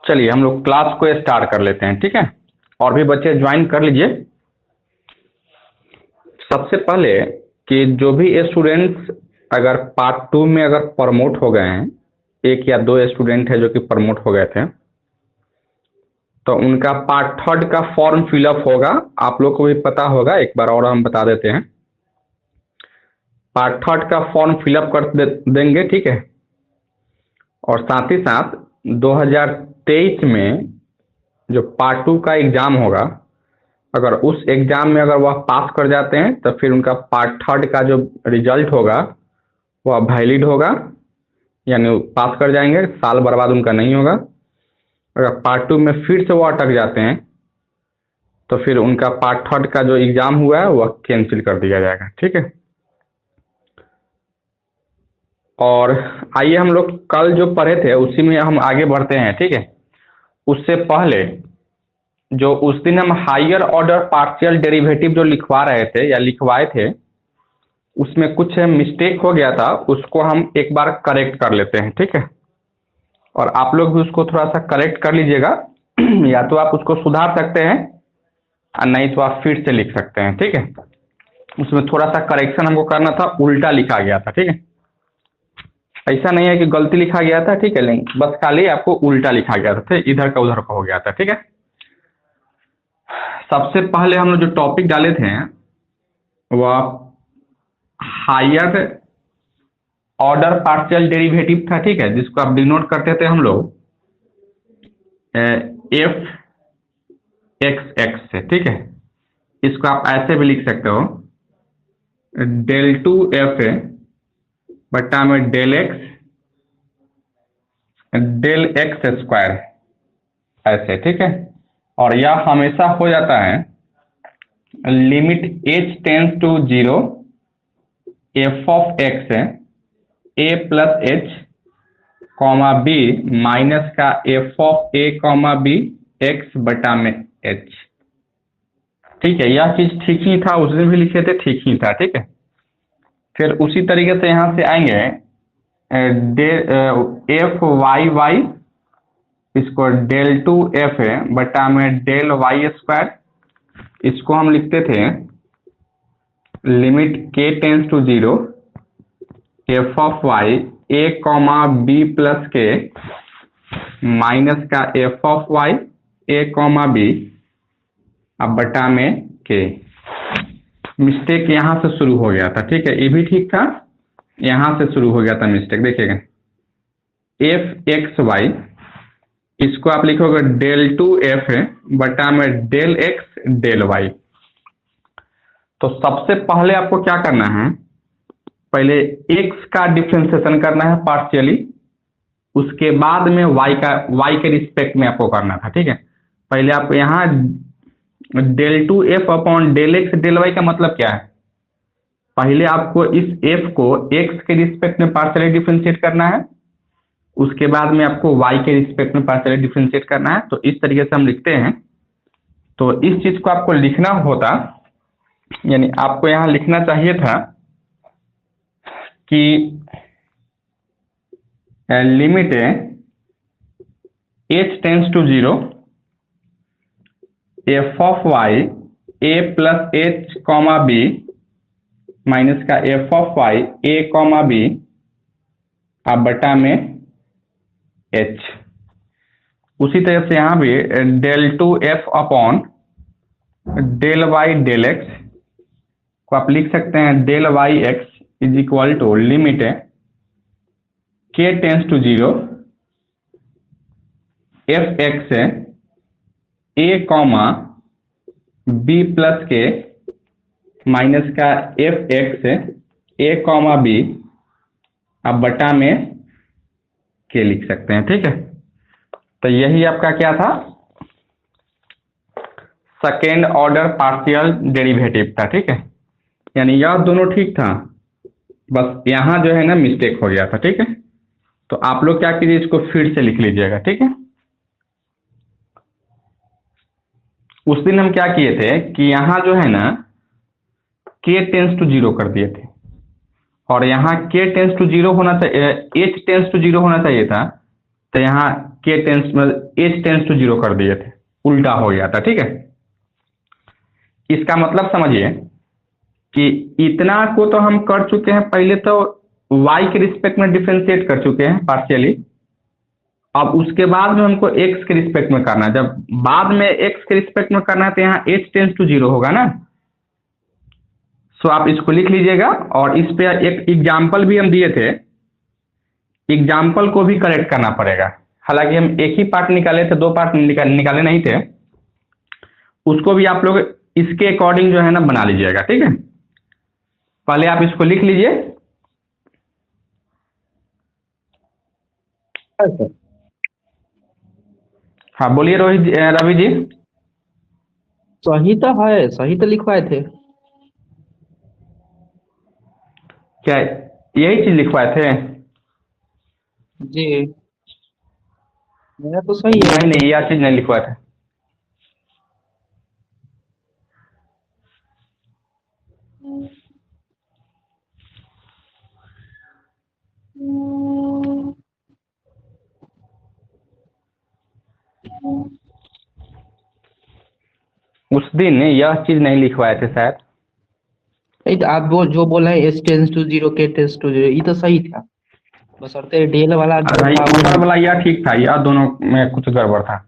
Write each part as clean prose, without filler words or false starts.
चलिए हम लोग क्लास को स्टार्ट कर लेते हैं, ठीक है। और भी बच्चे ज्वाइन कर लीजिए। सबसे पहले कि जो भी स्टूडेंट्स अगर पार्ट 2 में अगर प्रमोट हो गए हैं, एक या दो स्टूडेंट है जो कि प्रमोट हो गए थे, तो उनका पार्ट 3 का फॉर्म फिलअप होगा। आप लोग को भी पता होगा, एक बार और हम बता देते हैं। पार्ट 3 का फॉर्म फिलअप कर देंगे, ठीक है। और साथ ही साथ 2023 में जो पार्ट 2 का एग्जाम होगा, अगर उस एग्जाम में अगर वह पास कर जाते हैं तो फिर उनका पार्ट 3 का जो रिजल्ट होगा वह वैलिड होगा, यानी पास कर जाएंगे, साल बर्बाद उनका नहीं होगा। अगर पार्ट 2 में फिर से वो अटक जाते हैं तो फिर उनका पार्ट 3 का जो एग्जाम हुआ है वह कैंसिल कर दिया जाएगा, ठीक है। और आइए हम लोग कल जो पढ़े थे उसी में हम आगे बढ़ते हैं, ठीक है। उससे पहले जो उस दिन हम हायर ऑर्डर पार्शियल डेरिवेटिव जो लिखवा रहे थे या लिखवाए थे, उसमें कुछ मिस्टेक हो गया था, उसको हम एक बार करेक्ट कर लेते हैं, ठीक है। और आप लोग भी उसको थोड़ा सा करेक्ट कर लीजिएगा या तो आप उसको सुधार सकते हैं और नहीं तो आप फिर से लिख सकते हैं, ठीक है। उसमें थोड़ा सा करेक्शन हमको करना था, उल्टा लिखा गया था, ठीक है। ऐसा नहीं है कि गलती लिखा गया था, ठीक है, लेकिन बस खाली आपको उल्टा लिखा गया था, इधर का उधर का हो गया था, ठीक है। सबसे पहले हम लोग जो टॉपिक डाले थे वह हायर ऑर्डर पार्शियल डेरिवेटिव था, ठीक है, जिसको आप डिनोट करते थे हम लोग एफ एक्स एक्स से, ठीक है। इसको आप ऐसे भी लिख सकते हो, डेल 2 एफ बट्टा में डेल एक्स स्क्वायर, ऐसे, ठीक है। और यह हमेशा हो जाता है limit h tends to 0 f of x a plus h comma b minus का f of A comma b x बटा में एच, ठीक है। यह चीज ठीक ही था, उस दिन भी लिखे थे, ठीक ही था, ठीक है। फिर उसी तरीके से यहां से आएंगे एफ वाई वाई, इसको डेल 2 एफ है बटा में डेल वाई स्क्वायर, इसको हम लिखते थे limit k tends to 0 f of y a comma B plus k minus का f of y a comma b अब बटा में के। मिस्टेक यहां से शुरू हो गया था, ठीक है, ये भी ठीक था, यहां से शुरू हो गया था मिस्टेक। देखिएगा एफ एक्स वाई, इसको आप लिखोगे डेल 2 एफ है बटा में डेल एक्स डेल वाई। तो सबसे पहले आपको क्या करना है, पहले x का डिफ्रेंसिएशन करना है पार्शियली, उसके बाद में y के रिस्पेक्ट में आपको करना था, ठीक है। पहले आप यहाँ del 2 f upon del x del Y का मतलब क्या है, पहले आपको इस f को x के रिस्पेक्ट में पार्शियली डिफ्रेंशिएट करना है, उसके बाद में आपको y के रिस्पेक्ट में पार्शियली डिफ्रेंशिएट करना है। तो इस तरीके से हम लिखते हैं। तो इस चीज को आपको लिखना होता, यानी आपको यहाँ लिखना चाहिए था कि limit h tends to 0 f of y a plus h comma b minus का f of y a comma b अब बटा में h। उसी तरह से यहाँ भी del 2 f upon del y del x को आप लिख सकते हैं del y x is equal to limit k tends to 0 f x a comma B plus k minus का f x a comma b अब बटा में के लिख सकते हैं, ठीक है। तो यही आपका क्या था, सेकेंड ऑर्डर पार्शियल डेरिवेटिव था, ठीक है। यानी यह दोनों ठीक था, बस यहाँ जो है ना मिस्टेक हो गया था, ठीक है। तो आप लोग क्या कीजिए, इसको फिर से लिख लीजिएगा, ठीक है। उस दिन हम क्या किए थे कि यहाँ जो है ना k टेंस टू 0 कर दिए थे, और यहाँ k टेंस टू 0 होना चाहिए, h टेंस टू 0 होना चाहिए था, तो यहाँ के टेंस में एच टेंस टू जीरो कर दिए थे, उल्टा हो गया था। ठीक है, इसका मतलब समझिए कि इतना को तो हम कर चुके हैं, पहले तो y के रिस्पेक्ट में डिफरेंशिएट कर चुके हैं पार्शियली। अब उसके बाद में हमको x के रिस्पेक्ट में करना है। जब बाद में x के रिस्पेक्ट में करना है तो यहाँ h टेंस टू जीरो होगा ना। सो आप इसको लिख लीजिएगा, और इस पे एक एग्जाम्पल भी हम दिए थे, एग्जाम्पल को भी करेक्ट करना पड़ेगा। हालांकि हम एक ही पार्ट निकाले थे, दो पार्ट निकाले नहीं थे, उसको भी आप लोग इसके अकॉर्डिंग जो है ना बना लीजिएगा। ठीक है, पहले आप इसको लिख लीजिए। सर हाँ बोलिए रवि जी। सही तो है, सही तो लिखवाए थे। क्या यही चीज लिखवाए थे? जी, मेरा तो सही है। नहीं नहीं, यह चीज नहीं लिखवाए थे। उस दिन यह चीज नहीं लिखवाए थे शायद। नहीं तो आप वो जो बोला है एस टेंस टू जीरो के टेंस टू जीरो, ये तो सही था। बशर्ते डेल वाला जो भाई था वो। ऊपर वाला यह ठीक था, यह दोनों में कुछ गड़बड़ था।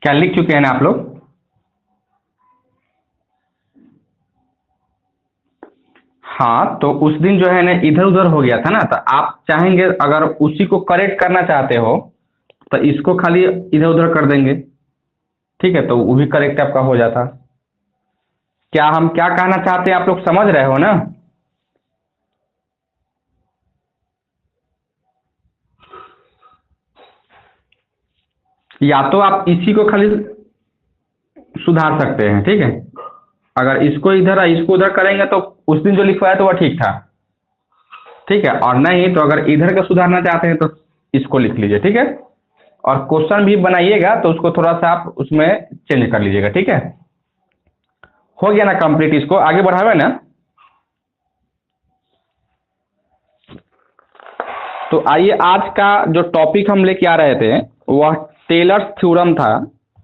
क्या लिख चुके हैं ना आप लोग? हाँ, तो उस दिन जो है ना इधर उधर हो गया था ना, तो आप चाहेंगे अगर उसी को करेक्ट करना चाहते हो तो इसको खाली इधर उधर कर देंगे। ठीक है, तो वो भी करेक्ट आपका हो जाता। क्या हम क्या कहना चाहते हैं आप लोग समझ रहे हो ना? या तो आप इसी को खाली सुधार सकते हैं। ठीक है, अगर इसको इधर और इसको उधर करेंगे तो उस दिन जो लिखवाया तो वह ठीक था। ठीक है, और नहीं तो अगर इधर का सुधारना चाहते हैं तो इसको लिख लीजिए। ठीक है, और क्वेश्चन भी बनाइएगा तो उसको थोड़ा सा आप उसमें चेंज कर लीजिएगा। ठीक है, हो गया ना कंप्लीट? इसको आगे बढ़ावे ना। तो आइए, आज का जो टॉपिक हम लेके आ रहे थे वह टेलर्स थ्योरम था,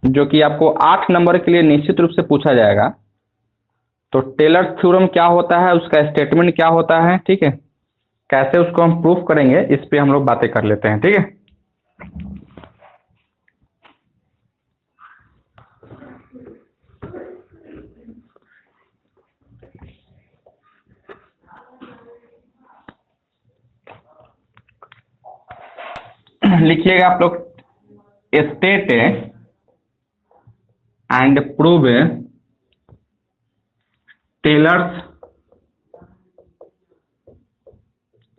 जो कि आपको 8 नंबर के लिए निश्चित रूप से पूछा जाएगा। तो टेलर्स थ्योरम क्या होता है, उसका स्टेटमेंट क्या होता है, ठीक है, कैसे उसको हम प्रूफ करेंगे, इस पे हम लोग बातें कर लेते हैं। ठीक है, लिखिएगा आप लोग, state and prove Taylor's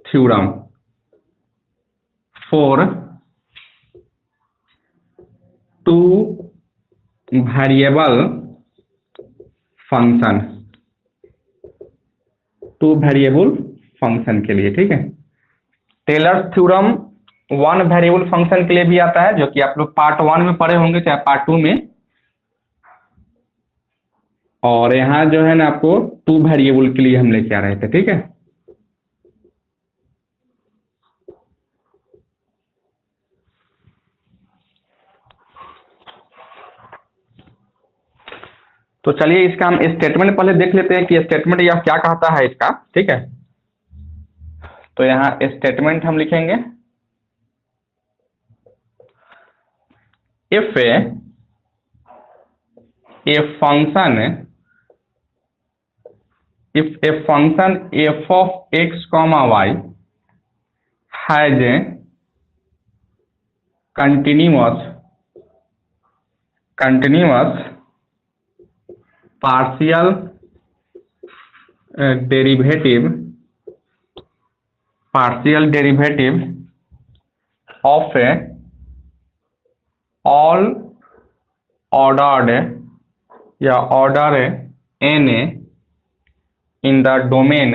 theorem for two variable function, two variable function के लिए। ठीक है, Taylor's theorem one variable function के लिए भी आता है, जो कि आप लोग पार्ट 1 में पढ़े होंगे चाहे पार्ट 2 में। और यहाँ जो है ना आपको टू वेरिएबल के लिए हम लेके आ रहे थे। ठीक है, तो चलिए इसका हम स्टेटमेंट पहले देख लेते हैं कि स्टेटमेंट यह क्या कहता है इसका, ठीक है। तो यहाँ स्टेटमेंट हम लिखेंगे, if a function f of x comma y has a continuous partial derivative of all ordered या order n in the domain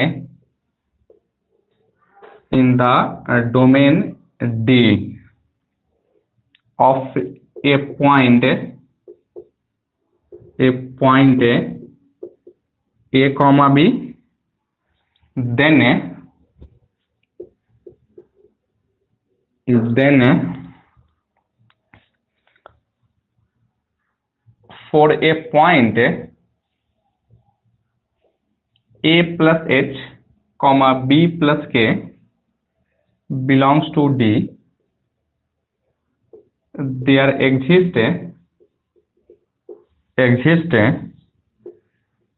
D of a point a comma b, then for a point a plus h comma b plus k belongs to D, there exists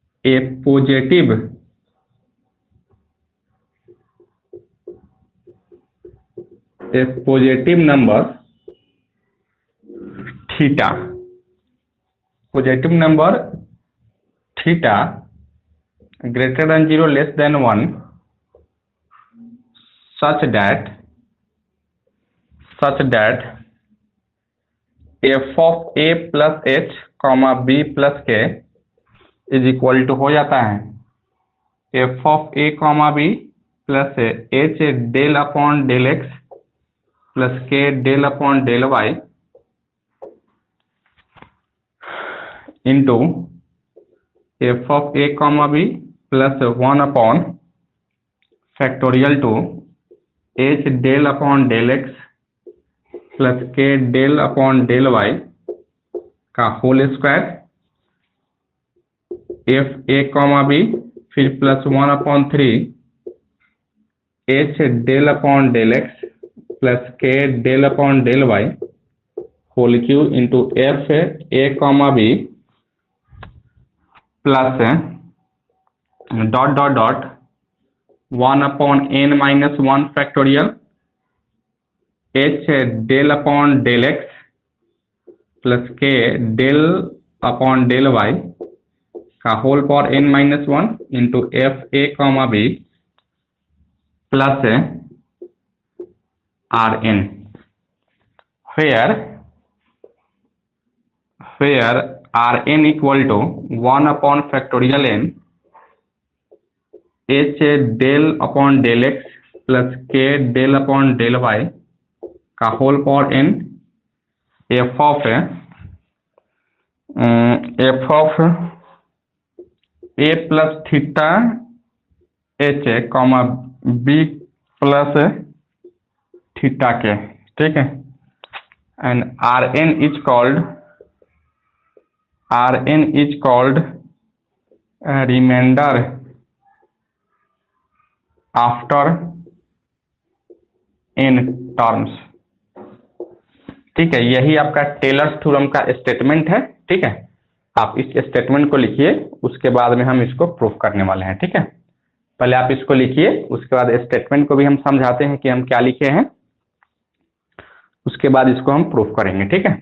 a positive number theta greater than 0 less than 1 such that f of a plus h comma b plus k is equal to हो जाता है f of a comma b plus h del upon del x plus k del upon del y into f of a comma b plus 1 upon factorial to h del upon del x plus k del upon del y का whole square f a comma b फिर plus 1 upon 3 h del upon del x plus k del upon del y whole cube into f a comma b plus dot 1 upon n minus 1 factorial h del upon del x plus k del upon del y का whole power n minus 1 into f a comma b plus rn where rn equal to 1 upon factorial n h del upon del x plus k del upon del y का whole power n f of a plus theta h comma b plus theta k, ठीक है। and rn is called remainder after n terms, ठीक है। यही आपका tailors theorem का statement है, ठीक है। आप इस स्टेटमेंट को लिखिए, उसके बाद में हम इसको प्रूफ करने वाले हैं, ठीक है। पहले आप इसको लिखिए, उसके बाद स्टेटमेंट को भी हम समझाते हैं कि हम क्या लिखे हैं, उसके बाद इसको हम प्रूफ करेंगे, ठीक है।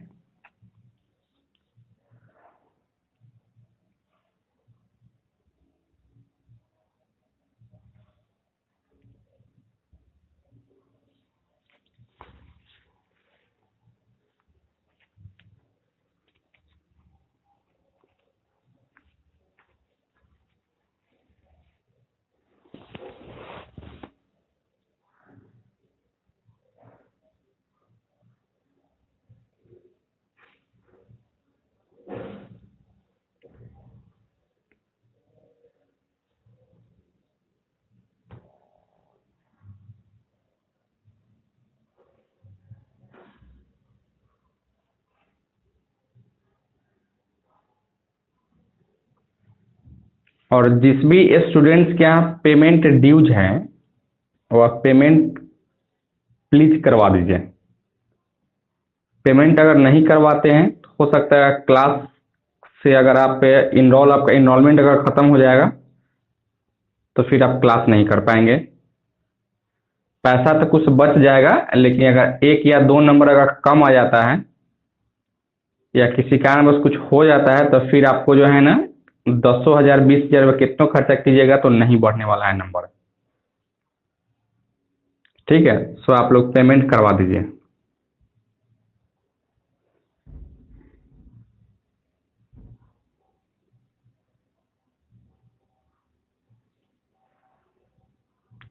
और जिस भी स्टूडेंट्स के यहाँ पेमेंट ड्यूज हैं वह पेमेंट प्लीज करवा दीजिए। पेमेंट अगर नहीं करवाते हैं तो हो सकता है क्लास से अगर आप आपका इनरोलमेंट अगर ख़त्म हो जाएगा तो फिर आप क्लास नहीं कर पाएंगे। पैसा तो कुछ बच जाएगा, लेकिन अगर 1 या 2 नंबर अगर कम आ जाता है या किसी कारणवश कुछ हो जाता है तो फिर आपको जो है ना 10,000 20,000 कितना खर्चा कीजिएगा तो नहीं बढ़ने वाला है नंबर। ठीक है, सो आप लोग पेमेंट करवा दीजिए।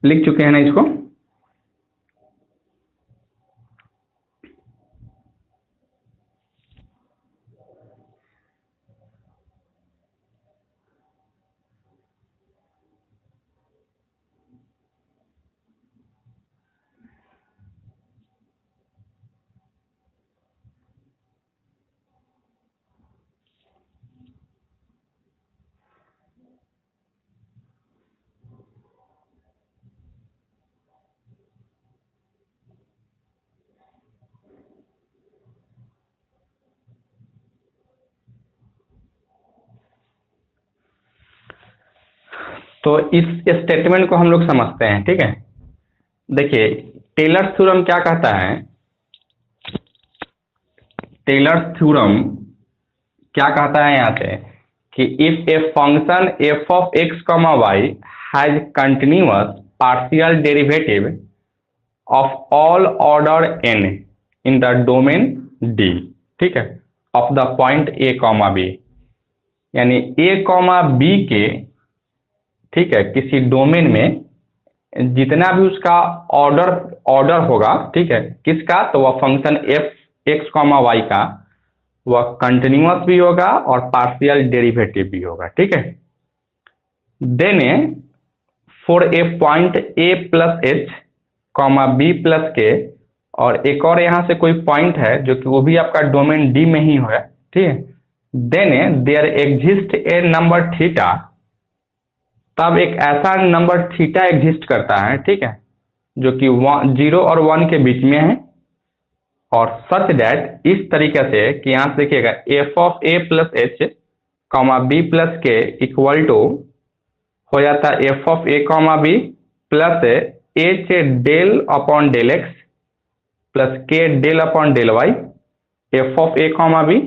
लिख चुके हैं ना इसको? तो इस स्टेटमेंट को हम लोग समझते हैं। ठीक है, देखिए टेलर्स थ्योरम क्या कहता है। टेलर्स थ्योरम क्या कहता है यहाँ से कि if a function f of x comma y has continuous partial derivative of all order n in the domain D, ठीक है, of the point a comma b, यानी ए कॉमा बी के, ठीक है, किसी डोमेन में जितना भी उसका ऑर्डर होगा, ठीक है, किसका, तो वह function f x comma y का वह कंटिन्यूअस भी होगा और पार्शियल डेरिवेटिव भी होगा। ठीक है, then for a point a plus h comma B plus k, और एक और यहाँ से कोई पॉइंट है जो कि वो भी आपका डोमेन डी में ही है। ठीक है, then there exist a number theta, तब एक ऐसा नंबर थीटा एग्जिस्ट करता है, ठीक है, जो कि 0 और 1 के बीच में है, और सच दैट, इस तरीके से कि यहाँ से देखिएगा f of A plus h comma B plus k equal to हो जाता है F of A comma B plus h del upon del x plus के del upon del y, f of A comma b,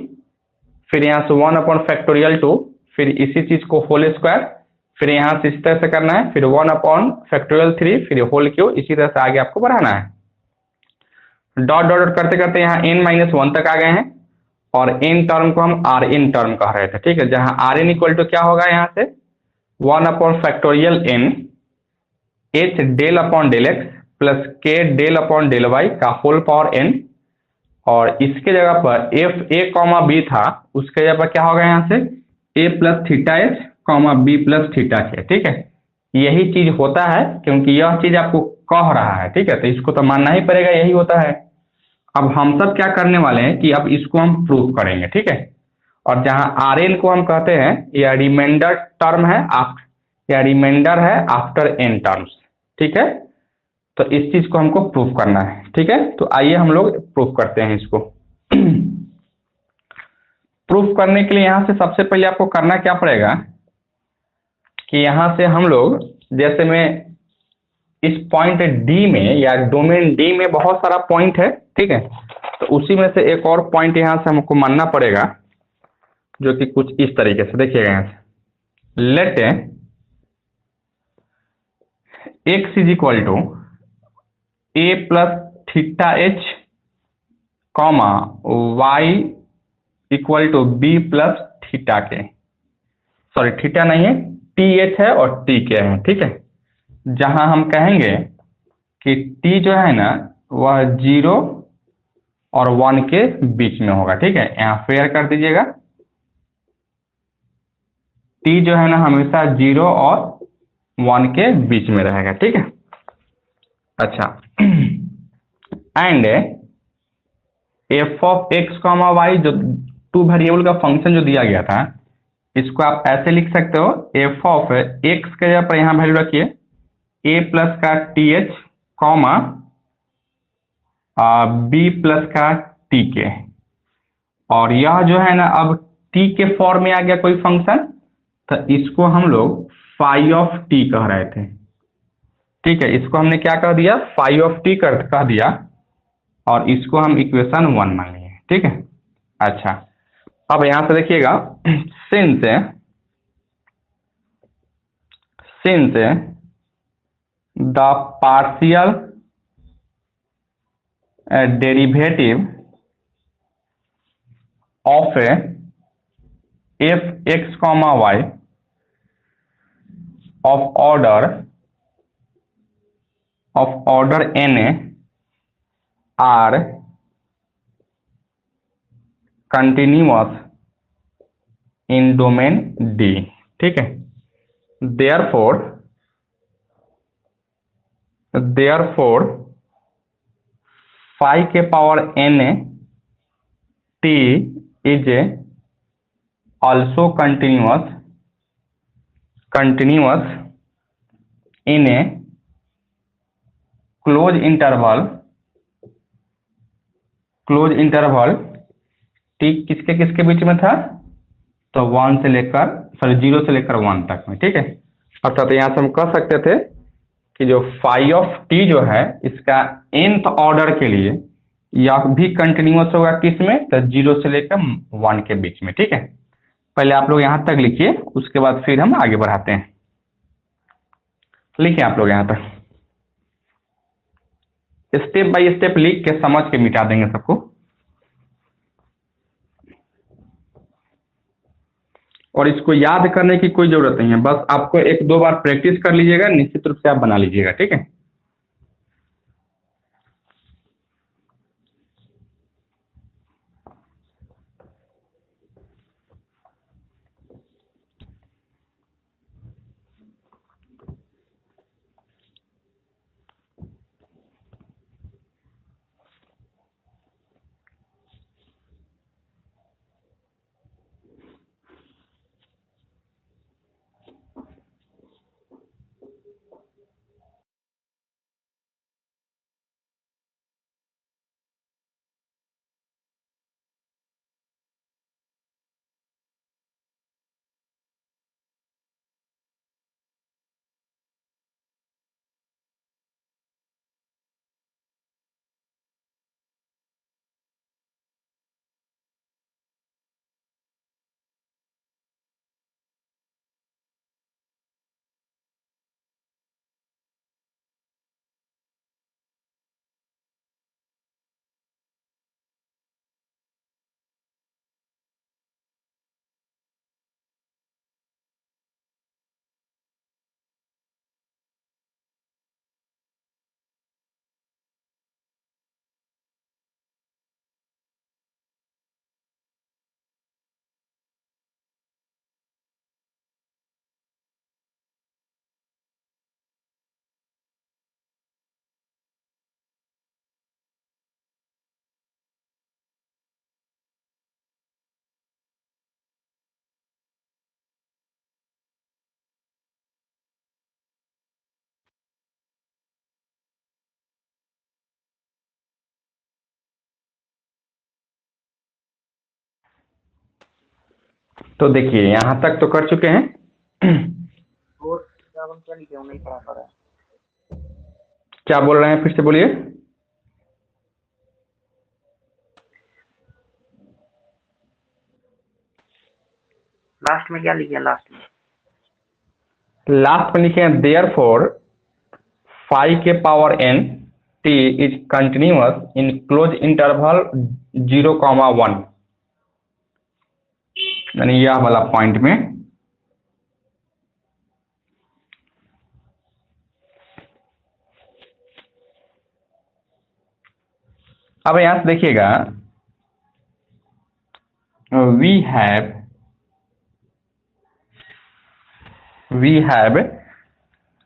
फिर यहाँ से 1 upon factorial 2, फिर इसी चीज को होल स्क्वायर, फिर यहाँ से इस तरह से करना है, फिर 1 अपॉन फैक्टोरियल 3, फिर होल क्यू, इसी तरह से आगे आपको बढ़ाना है। डॉट डॉट डॉट करते करते यहाँ n-1 तक आ गए हैं, और n टर्म को हम आर एन टर्म कह रहे थे। ठीक है, जहां आर एन इक्वल टू क्या होगा, यहाँ से 1 upon factorial n h del upon del x plus के डेल अपॉन डेल वाई का होल पावर n, और इसके जगह पर एफ ए कॉमा बी था, उसके जगह पर क्या होगा यहाँ से a plus theta H comma B plus theta k. ठीक है, यही चीज होता है क्योंकि यह चीज आपको कह रहा है। ठीक है, तो इसको तो मानना ही पड़ेगा, यही होता है। अब हम सब क्या करने वाले हैं कि अब इसको हम प्रूफ करेंगे। ठीक है, और जहां आर एन को हम कहते हैं यह रिमाइंडर टर्म है, या रिमाइंडर है आफ्टर एन टर्म्स। ठीक है, तो इस चीज को हमको प्रूफ करना है। ठीक है, तो आइए हम लोग प्रूफ करते हैं इसको। प्रूफ करने के लिए यहां से सबसे पहले आपको करना क्या पड़ेगा कि यहां से हम लोग, जैसे मैं इस पॉइंट डी में या डोमेन डी में बहुत सारा पॉइंट है, ठीक है, तो उसी में से एक और पॉइंट यहां से हमको मानना पड़ेगा जो कि कुछ इस तरीके से देखिएगा। यहां से let x is equal to a plus theta H comma y equal to b plus theta k, sorry theta नहीं है, टी एच है और टी के है। ठीक है, जहां हम कहेंगे कि t जो है ना वह 0 और 1 के बीच में होगा। ठीक है, यहाँ फेयर कर दीजिएगा, t जो है ना हमेशा 0 और 1 के बीच में रहेगा। ठीक है, अच्छा, and f of x comma y, जो 2 वेरिएबल का फंक्शन जो दिया गया था, इसको आप ऐसे लिख सकते हो, एफ ऑफ एक्स के जगह पर यहाँ वैल्यू रखिए ए प्लस का t h comma B plus का टी के, और यह जो है ना अब टी के फॉर्म में आ गया कोई फंक्शन, तो इसको हम लोग फाई ऑफ टी कह रहे थे। ठीक है, इसको हमने क्या कह दिया, फाई ऑफ टी कह दिया, और इसको हम इक्वेशन 1 मान लिए। ठीक है, अच्छा अब यहां से देखिएगा, since the partial derivative of f x comma y of order n are continuous in domain D। ठीक है, therefore phi के power n t is also continuous in a closed interval t किसके किसके बीच में था, तो 1 से लेकर 0 से लेकर 1 तक में। ठीक है, अर्थात यहाँ से हम कह सकते थे कि जो फाई ऑफ टी जो है इसका nth ऑर्डर के लिए यह भी कंटिन्यूअस होगा किसमें, तो 0 से लेकर 1 के बीच में। ठीक है, पहले आप लोग यहां तक लिखिए, उसके बाद फिर हम आगे बढ़ाते हैं। लिखिए आप लोग यहां तक, स्टेप बाय स्टेप लिख के समझ के मिटा देंगे सबको। और इसको याद करने की कोई जरूरत नहीं है, बस आपको 1-2 बार प्रैक्टिस कर लीजिएगा, निश्चित रूप से आप बना लीजिएगा। ठीक है, तो देखिए यहां तक तो कर चुके हैं। नहीं पढ़ा पा रहा है। क्या बोल रहे हैं, फिर से बोलिए। लास्ट में क्या लिखे, लास्ट में लिखे हैं देयरफॉर फाई के power n t is continuous in close interval 0,1, यानी यह वाला पॉइंट में। अब यहां से देखिएगा, वी हैव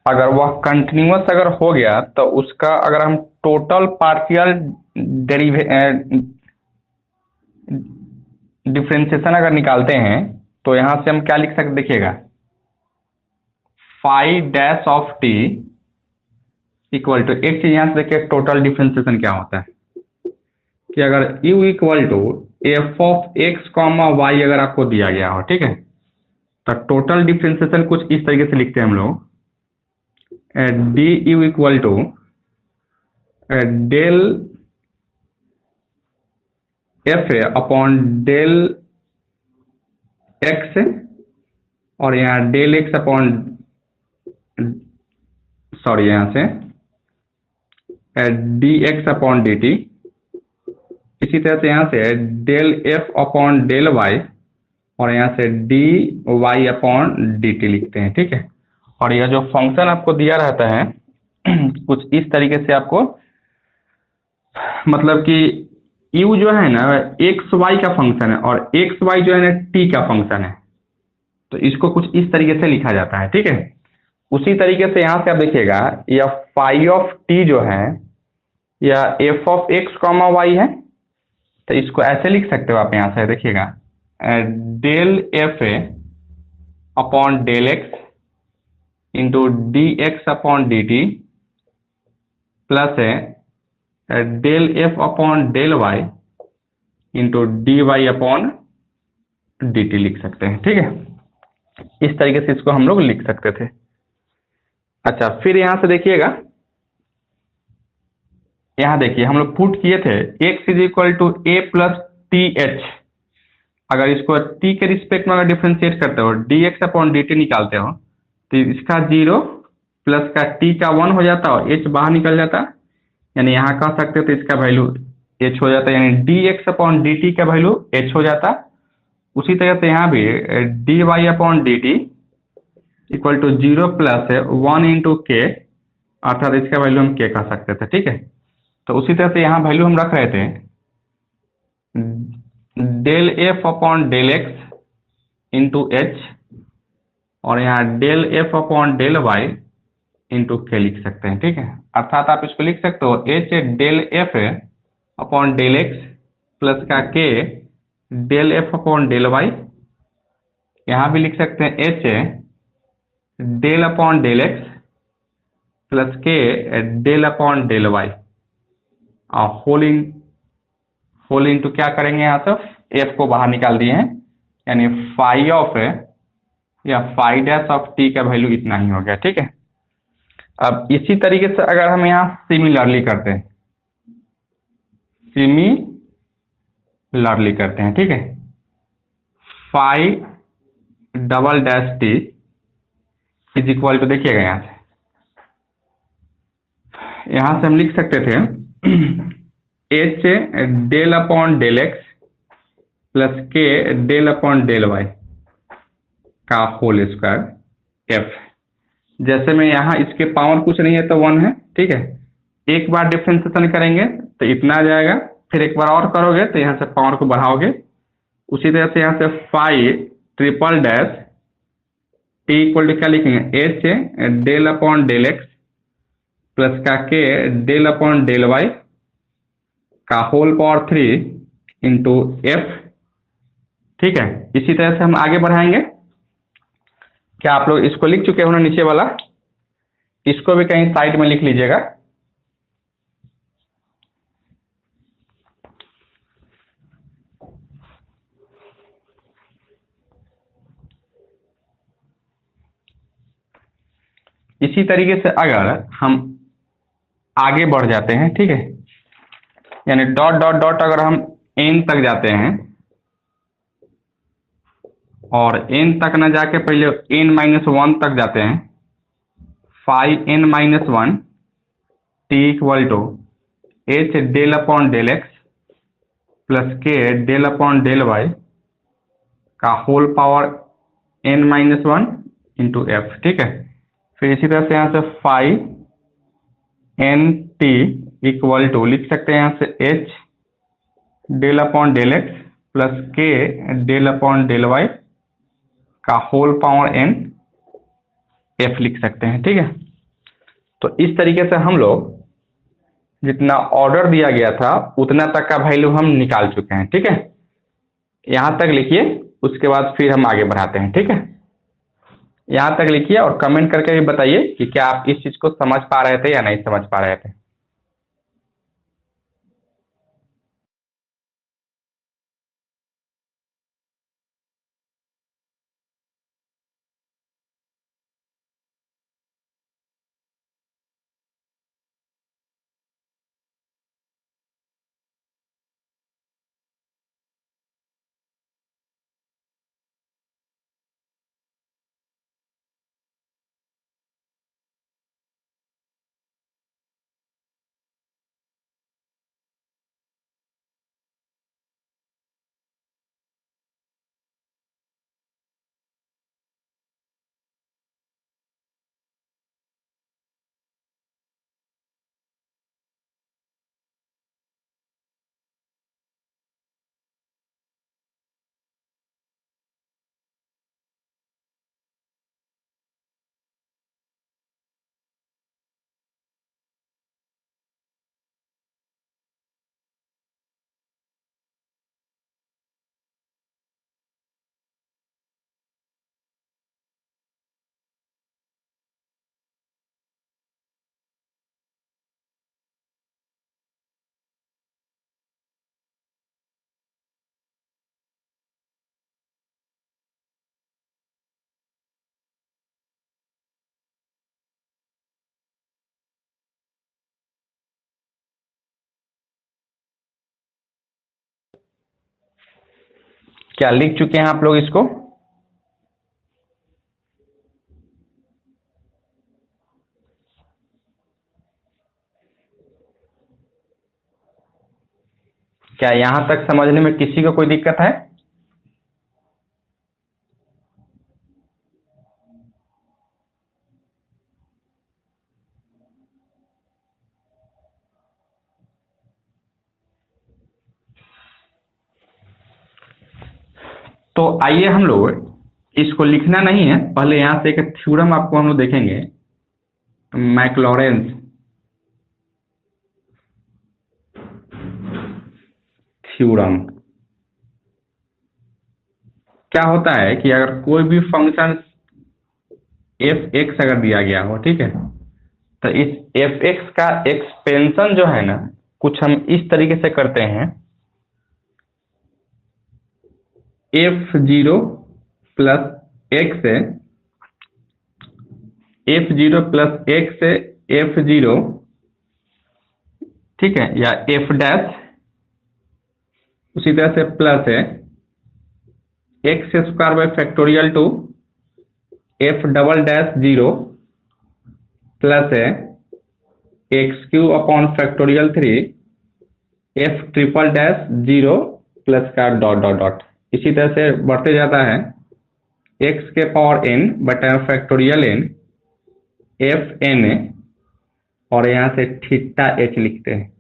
अगर वह कंटिन्यूअस अगर हो गया तो उसका अगर हम टोटल पार्शियल डिफरेंशिएशन अगर निकालते हैं तो यहां से हम क्या लिख सकते, देखिएगा phi dash of t equal to, एक चीज यहां से देखिए टोटल डिफरेंशिएशन क्या होता है कि अगर u equal to F of x comma y अगर आपको दिया गया हो, ठीक है, तो टोटल डिफरेंशिएशन कुछ इस तरीके से लिखते हैं हम लोग, d u equal to del f upon del x, और यहाँ डेल एक्स अपॉन, सॉरी यहाँ से d x upon d t. इसी तरह से यहाँ से del f upon del Y, और यहाँ से d y upon d t लिखते हैं, ठीक है। और यह जो फंक्शन आपको दिया रहता है कुछ इस तरीके से आपको, मतलब कि u जो है ना एक्स वाई का फंक्शन है और एक्स वाई जो है ना t का फंक्शन है, तो इसको कुछ इस तरीके से लिखा जाता है, ठीक है। उसी तरीके से यहाँ से आप देखिएगा यह फाई ऑफ t जो है या f of x comma Y है, तो इसको ऐसे लिख सकते हो आप, यहाँ से देखिएगा del f upon del x into D x upon d t plus del f upon del y into D y upon d t लिख सकते हैं, ठीक है। इस तरीके से इसको हम लोग लिख सकते थे। अच्छा, फिर यहां से देखिएगा, यहां देखिए हम लोग पुट किए थे x is equal to a plus t h, अगर इसको t के रिस्पेक्ट में अगर डिफ्रेंशिएट करते हो D x upon d T निकालते हो, तो इसका 0 प्लस का t का 1 हो जाता और h बाहर निकल जाता, यानी यहाँ कह सकते हो तो इसका वैल्यू h हो जाता, यानी d x upon d t का वैल्यू h हो जाता। उसी तरह से यहाँ भी d y upon d t equal to 0 plus 1 into k, अर्थात इसका वैल्यू हम k कह सकते थे, ठीक है। तो उसी तरह से यहाँ वैल्यू हम रख रहे थे del f upon del x into h, और यहाँ del f upon del y into k लिख सकते हैं, ठीक है। अर्थात आप इसको लिख सकते हो h del f upon del x plus का k del f upon del y, यहाँ भी लिख सकते हैं h del upon del x plus के डेल अपॉन डेल वाई, और होल इंटू क्या करेंगे, यहाँ से एफ को बाहर निकाल दिए हैं, यानी फाई ऑफ या फाई डैश ऑफ टी का वैल्यू इतना ही हो गया, ठीक है। अब इसी तरीके से अगर हम यहाँ सिमिलरली करते हैं, ठीक है, phi double dash t is equal to, देखिएगा यहाँ से हम लिख सकते थे h del upon del x plus के डेल अपॉन डेल वाई का होल स्क्वायर एफ। जैसे में यहाँ इसके पावर कुछ नहीं है तो 1 है, ठीक है। एक बार डिफ्रेंशिएशन करेंगे तो इतना आ जाएगा, फिर एक बार और करोगे तो यहाँ से पावर को बढ़ाओगे। उसी तरह से यहाँ से phi triple dash t equal to क्या लिखेंगे, h del upon del x plus का k del upon del Y का होल पावर 3 इंटू एफ, ठीक है। इसी तरह से हम आगे बढ़ाएंगे। क्या आप लोग इसको लिख चुके हो ना, नीचे वाला, इसको भी कहीं साइड में लिख लीजिएगा। इसी तरीके से अगर हम आगे बढ़ जाते हैं, ठीक है, यानी डॉट डॉट डॉट अगर हम एन तक जाते हैं और एन तक न जाके पहले n-1 तक जाते हैं, phi n-1 t equal to h del upon del x plus के डेल अपॉन डेल वाई का whole power n-1 into f, ठीक है। फिर इसी तरह से यहाँ से phi n t equal to लिख सकते हैं यहाँ से H del upon del x plus के डेल अपॉन डेल वाई का होल पावर एन एफ लिख सकते हैं, ठीक है। तो इस तरीके से हम लोग जितना ऑर्डर दिया गया था उतना तक का वैल्यू हम निकाल चुके हैं, ठीक है। यहां तक लिखिए उसके बाद फिर हम आगे बढ़ाते हैं, ठीक है। यहाँ तक लिखिए और कमेंट करके भी बताइए कि क्या आप इस चीज को समझ पा रहे थे या नहीं समझ पा रहे थे। क्या लिख चुके हैं आप लोग इसको? क्या यहां तक समझने में किसी को कोई दिक्कत है? तो आइए हम लोग इसको लिखना नहीं है, पहले यहां से एक थ्योरम आपको हम लोग देखेंगे, मैक्लॉरेंस थ्योरम। क्या होता है कि अगर कोई भी फंक्शन एफ एक्स अगर दिया गया हो, ठीक है, तो इस एफ एक्स का एक्सपेंशन जो है ना, कुछ हम इस तरीके से करते हैं, एफ जीरो प्लस एक्स है, एफ जीरो प्लस एक्स है, एफ जीरो, ठीक है, या एफ डैश, उसी तरह से प्लस है x square by factorial two f double dash zero plus है x cube upon factorial three f triple dash zero plus का डॉट डॉट डॉट, इसी तरह से बढ़ते जाता है एक्स के पावर एन बटा फैक्टोरियल एन एफ एन, और यहाँ से थीटा एच लिखते हैं,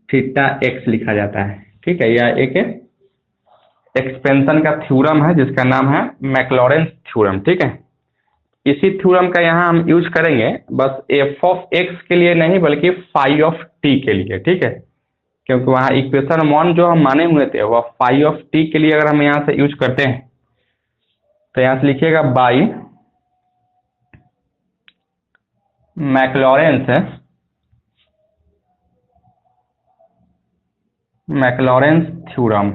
थीटा एक्स लिखा जाता है, ठीक है। यह एक एक्सपेंशन का थ्योरम है जिसका नाम है मैक्लॉरेंस थ्योरम, ठीक है। इसी थ्योरम का यहाँ हम यूज करेंगे बस एफ ऑफ एक्स के लिए नहीं बल्कि फाई ऑफ टी के लिए, ठीक है, क्योंकि वहाँ इक्वेशन 1 जो हम माने हुए थे वह फाई ऑफ टी के लिए अगर हम यहाँ से यूज करते हैं तो यहाँ से लिखिएगा बाई मैक्लॉरेंस थ्योरम,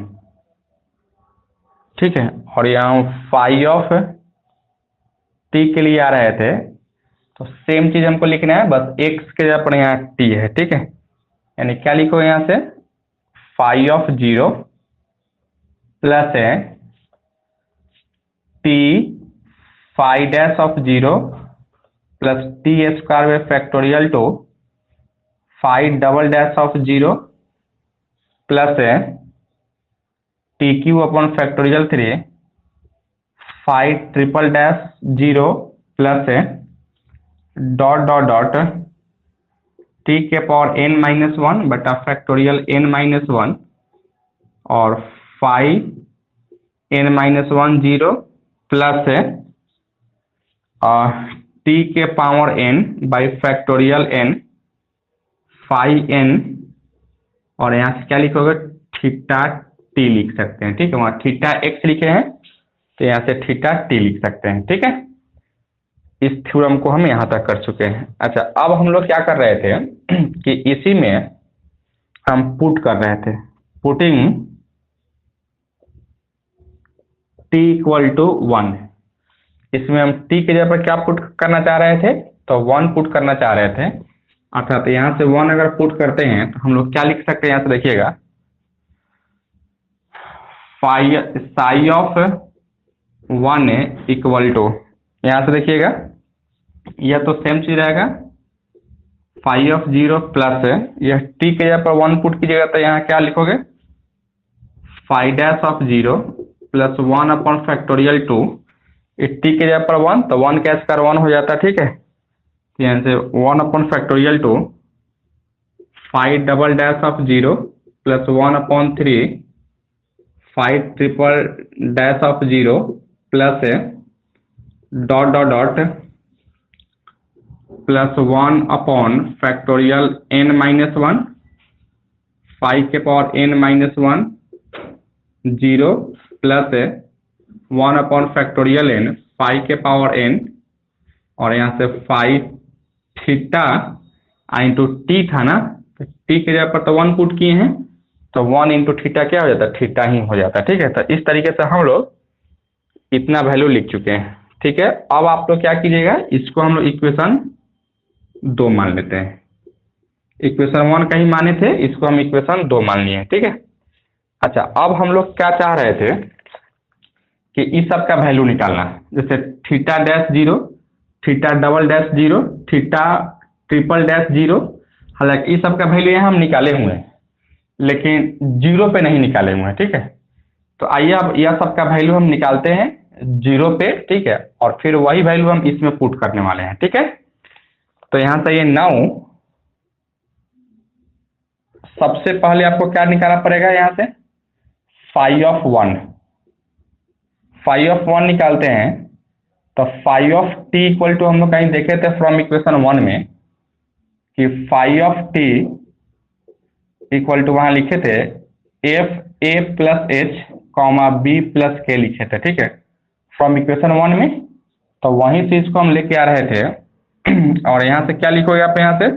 ठीक है। और यहाँ फाई ऑफ टी के लिए आ रहे थे तो सेम चीज हमको लिखना है, बस एक्स के जगह पर यहाँ टी है, ठीक है। यानी क्या लिखो यहाँ से फाई ऑफ जीरो प्लस है t phi dash of zero plus t square by factorial two phi double dash of zero plus है t cube upon factorial three phi triple dash zero plus है dot dot dot t के power N minus one बटा factorial n minus one और phi n minus one zero plus है t के power n by factorial n phi n, और यहाँ से क्या लिखोगे थीटा टी लिख सकते हैं, ठीक है। वहाँ थीटा एक्स लिखे हैं तो यहाँ से थीटा टी लिख सकते हैं, ठीक है। इस थ्योरम को हम यहाँ तक कर चुके हैं। अच्छा, अब हम लोग क्या कर रहे थे कि इसी में हम पुट कर रहे थे, पुटिंग t इक्वल टू 1। इसमें हम t के जगह पर क्या पुट करना चाह रहे थे, तो 1 पुट करना चाह रहे थे। अर्थात यहाँ से 1 अगर पुट करते हैं तो हम लोग क्या लिख सकते हैं, यहाँ से देखिएगा, साई ऑफ 1 इक्वल टू, यहाँ से देखिएगा यह तो सेम चीज रहेगा, फाई ऑफ 0 प्लस यह t के जगह पर 1 पुट कीजिएगा तो यहाँ क्या लिखोगे, phi dash of 0 plus 1 upon factorial 2। t के जगह पर 1 तो 1 का स्क्वायर 1 हो जाता है, ठीक है। तो यहाँ से 1 upon factorial 2 phi double dash of 0 plus 1 upon 3 phi triple dash of 0 plus dot dot dot plus 1 upon factorial n minus 1 phi के power n minus 1 0 plus 1 upon factorial n phi के पावर n, और यहाँ से phi theta into T था ना, तो T के जगह पर तो 1 पुट किए हैं तो 1 इंटू थीटा क्या हो जाता है, थीटा ही हो जाता है, ठीक है। तो इस तरीके से हम लोग इतना वैल्यू लिख चुके हैं, ठीक है। अब आप लोग क्या कीजिएगा, इसको हम लोग इक्वेशन 2 मान लेते हैं। इक्वेशन 1 का ही माने थे, इसको हम इक्वेशन 2 मान लिए, ठीक है। अच्छा, अब हम लोग क्या चाह रहे थे कि इस सब का वैल्यू निकालना, जैसे theta dash 0, theta double dash 0, theta triple dash 0। हालांकि इस सब का वैल्यू यहाँ हम निकाले हुए हैं लेकिन 0 पे नहीं निकाले हुए हैं, ठीक है। तो आइए अब यह सब का वैल्यू हम निकालते हैं 0 पे, ठीक है, और फिर वही वैल्यू हम इसमें पुट करने वाले हैं, ठीक है। तो यहाँ से ये 9, सबसे पहले आपको क्या निकालना पड़ेगा, यहाँ से फाई ऑफ 1, फाई ऑफ 1 निकालते हैं तो phi of t equal to, हम लोग कहीं देखे थे फ्रॉम इक्वेशन 1 में कि phi of t equal to, वहां लिखे थे एफ ए plus h comma B plus k लिखे थे, ठीक है, फ्रॉम इक्वेशन 1 में। तो वही चीज को हम लेके आ रहे थे और यहाँ से क्या लिखोगे आप, यहाँ से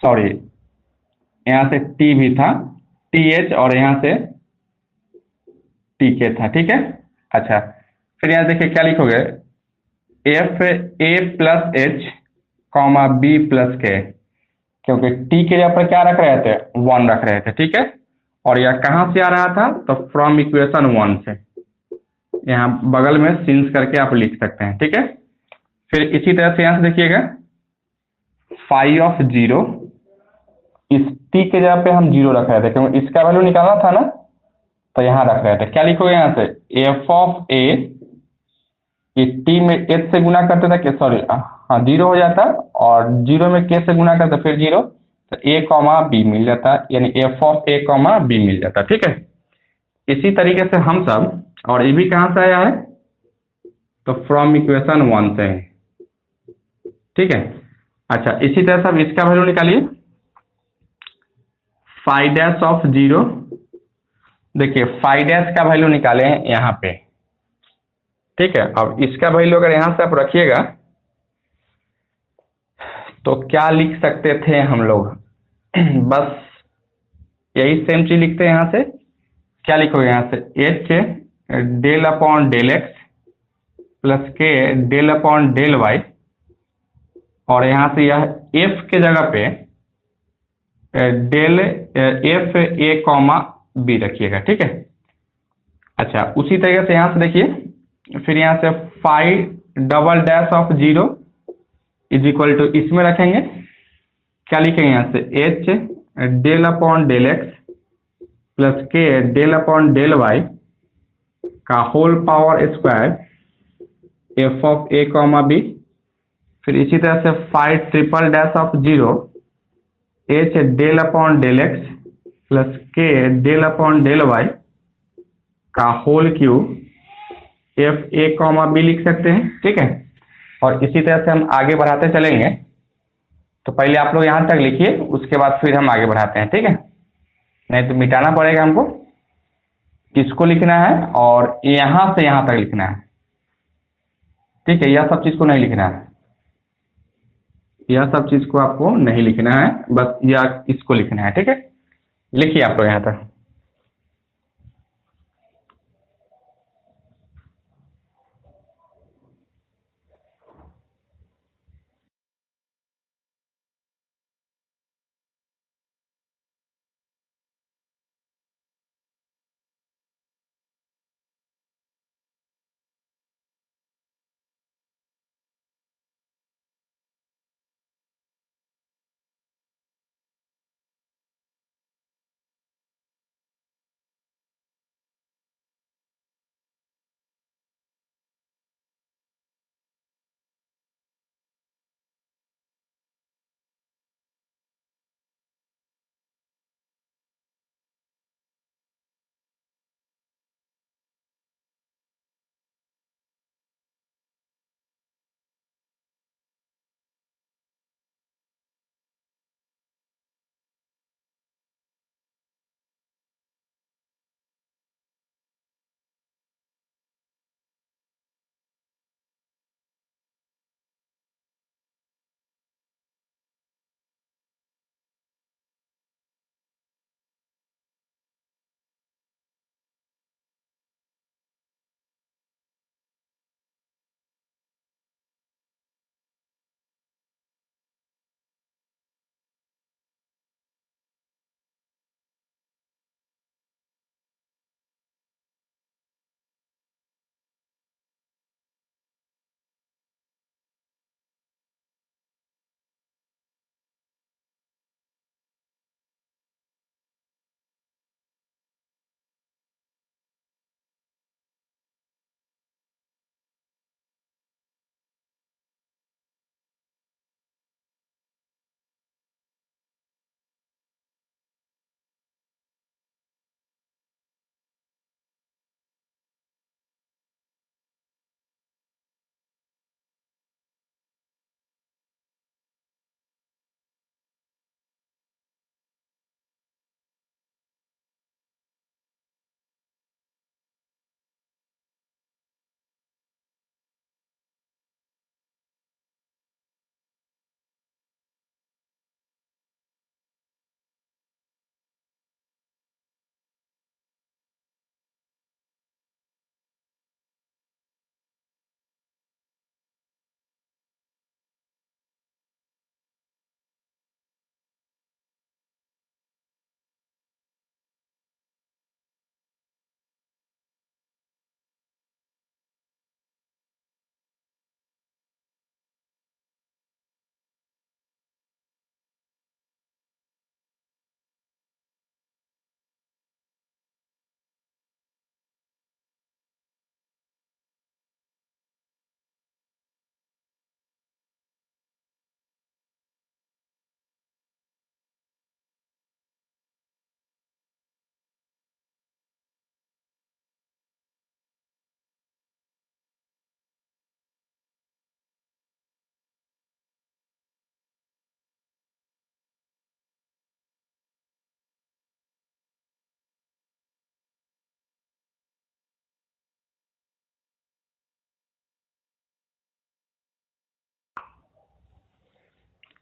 सॉरी, यहाँ से टी भी था, टी एच, और यहाँ से टी के था, ठीक है। अच्छा, फिर यहाँ देखिए क्या लिखोगे, एफ ए plus h comma B plus k, क्योंकि टी के जगह पर क्या रख रहे थे, 1 रख रहे थे, ठीक है। और यह कहाँ से आ रहा था, तो फ्रॉम इक्वेशन 1 से, यहाँ बगल में सिंस करके आप लिख सकते हैं, ठीक है। फिर इसी तरह से यहाँ से देखिएगा फाई ऑफ 0, इस टी के जगह पे हम 0 रख रहे थे क्योंकि इसका वैल्यू निकालना था ना, तो यहाँ रख रहे थे। क्या लिखोगे यहाँ से, एफ ऑफ ए, ये टी में एच से गुना करते थे, सॉरी हाँ 0 हो जाता, और 0 में के से गुना करते फिर 0, तो ए कॉमा बी मिल जाता, यानी F of A comma b मिल जाता, ठीक है। इसी तरीके से हम सब, और ये भी कहाँ से आया है, तो फ्रॉम इक्वेशन 1 से है, ठीक है। अच्छा, इसी तरह से अब इसका वैल्यू निकालिए, फाई डैश ऑफ 0, देखिए फाई डैश का वैल्यू निकाले हैं यहाँ पे, ठीक है। अब इसका वैल्यू अगर यहाँ से आप रखिएगा तो क्या लिख सकते थे हम लोग बस यही सेम चीज लिखते हैं। यहाँ से क्या लिखोगे, यहाँ से H del upon del x plus के डेल अपॉन डेल वाई, और यहाँ से यह एफ के जगह पे डेल एफ ए कॉमा बी रखिएगा, ठीक है। अच्छा, उसी तरीके से यहाँ से देखिए, फिर यहाँ से phi double dash of 0 is equal to, इसमें रखेंगे क्या लिखेंगे, यहाँ से H del upon del x plus के डेल अपॉन डेल वाई का whole power square f of A comma b. फिर इसी तरह से phi triple dash of 0 h del upon del x plus के डेल अपॉन डेल वाई का whole cube f ए comma B लिख सकते हैं, ठीक है। और इसी तरह से हम आगे बढ़ाते चलेंगे, तो पहले आप लोग यहाँ तक लिखिए, उसके बाद फिर हम आगे बढ़ाते हैं, ठीक है, नहीं तो मिटाना पड़ेगा हमको। किसको लिखना है और यहां से यहां तक लिखना है। ठीक है, यह सब चीज को नहीं लिखना है, यह सब चीज को आपको नहीं लिखना है, बस यह इसको लिखना है। ठीक है, लिखिए आप लोग यहां तक।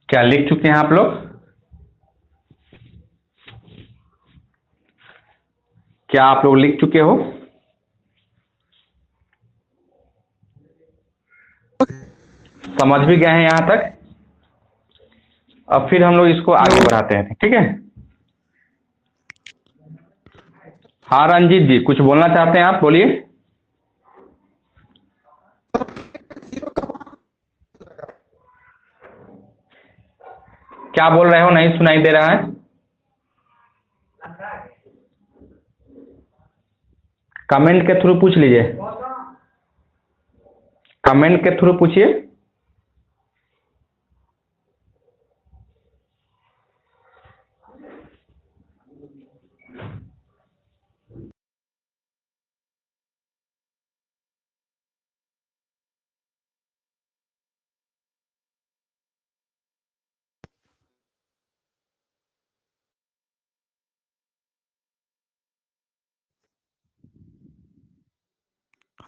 क्या लिख चुके हैं आप लोग? क्या आप लोग लिख चुके हो? समझ भी गए हैं यहाँ तक? अब फिर हम लोग इसको आगे बढ़ाते हैं, ठीक है। हाँ रंजीत जी, कुछ बोलना चाहते हैं आप, बोलिए। क्या बोल रहे हो, नहीं सुनाई दे रहा है। कमेंट के थ्रू पूछ लीजिए, कमेंट के थ्रू पूछिए।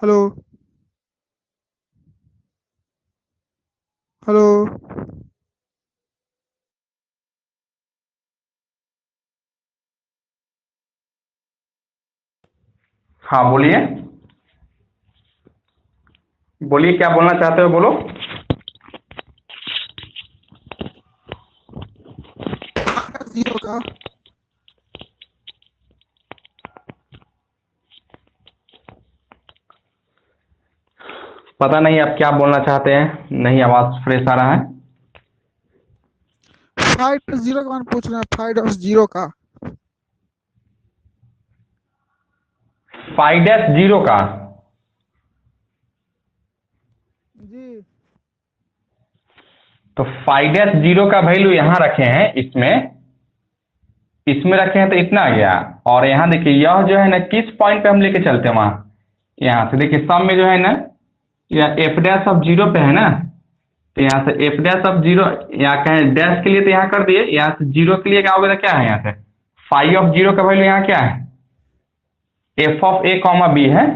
Hello hello. हाँ बोलिए, बोलिए क्या बोलना चाहते हो, बोलो। जीरो का पता नहीं आप क्या बोलना चाहते हैं, नहीं आवाज फ्रेश आ रहा है। फाइव प्लस जीरो का मान पूछ रहे हैं, फाइव प्लस जीरो का। फाइव डैश जीरो का, जी तो फाइव डैश जीरो का वैल्यू यहाँ रखे हैं, इसमें इसमें रखे हैं तो इतना आ गया। और यहाँ देखिए यह जो है ना किस पॉइंट पे हम लेके चलते हैं वहां, यहाँ से देखिए सम में जो है ना यह एफ डैश ऑफ जीरो पे है ना, तो यहाँ से एफ डैश ऑफ जीरो, यहाँ कहें डैश के लिए तो यहाँ कर दिए, यहाँ से जीरो के लिए क्या होगा, तो क्या है यहाँ से फाइव ऑफ जीरो का वैल्यू यहाँ क्या है, F of A comma B है।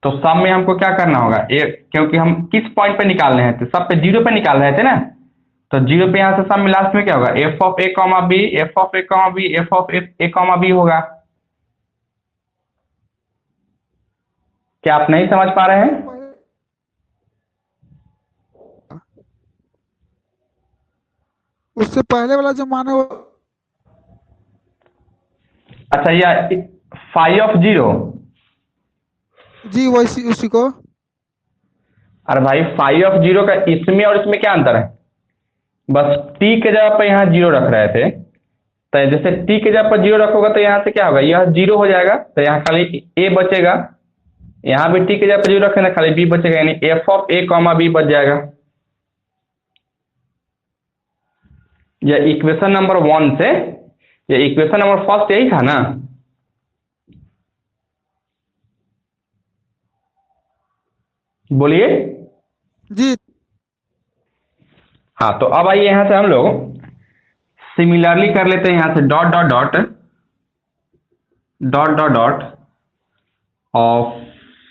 तो सम में हमको क्या करना होगा, ए, क्योंकि हम किस पॉइंट पे निकाल रहे थे, सब पे जीरो पे निकाल रहे थे ना, तो जीरो पे यहाँ से सम में लास्ट में क्या होगा, F of A comma B, F of A comma B, F of A comma B होगा। क्या आप नहीं समझ पा रहे हैं? उससे पहले वाला जो मान है वो अच्छा यह फाइव ऑफ जीरो, जी वैसी उसी को। अरे भाई फाइव ऑफ जीरो का इसमें और इसमें क्या अंतर है, बस टी के जगह पर यहाँ जीरो रख रहे थे, तो जैसे टी के जगह पर जीरो रखोगे तो यहाँ से क्या होगा, यह जीरो हो जाएगा, तो यहाँ खाली ए बचेगा, यहाँ भी टी के जगह पर जीरो रखे ना, खाली बी बचेगा, यानी F of A comma B बच जाएगा। यह इक्वेशन नंबर वन से, यह इक्वेशन नंबर फर्स्ट यही था ना। बोलिए। जी हाँ तो अब आइए यहाँ से हम लोग सिमिलरली कर लेते हैं, यहाँ से dot dot dot dot dot dot of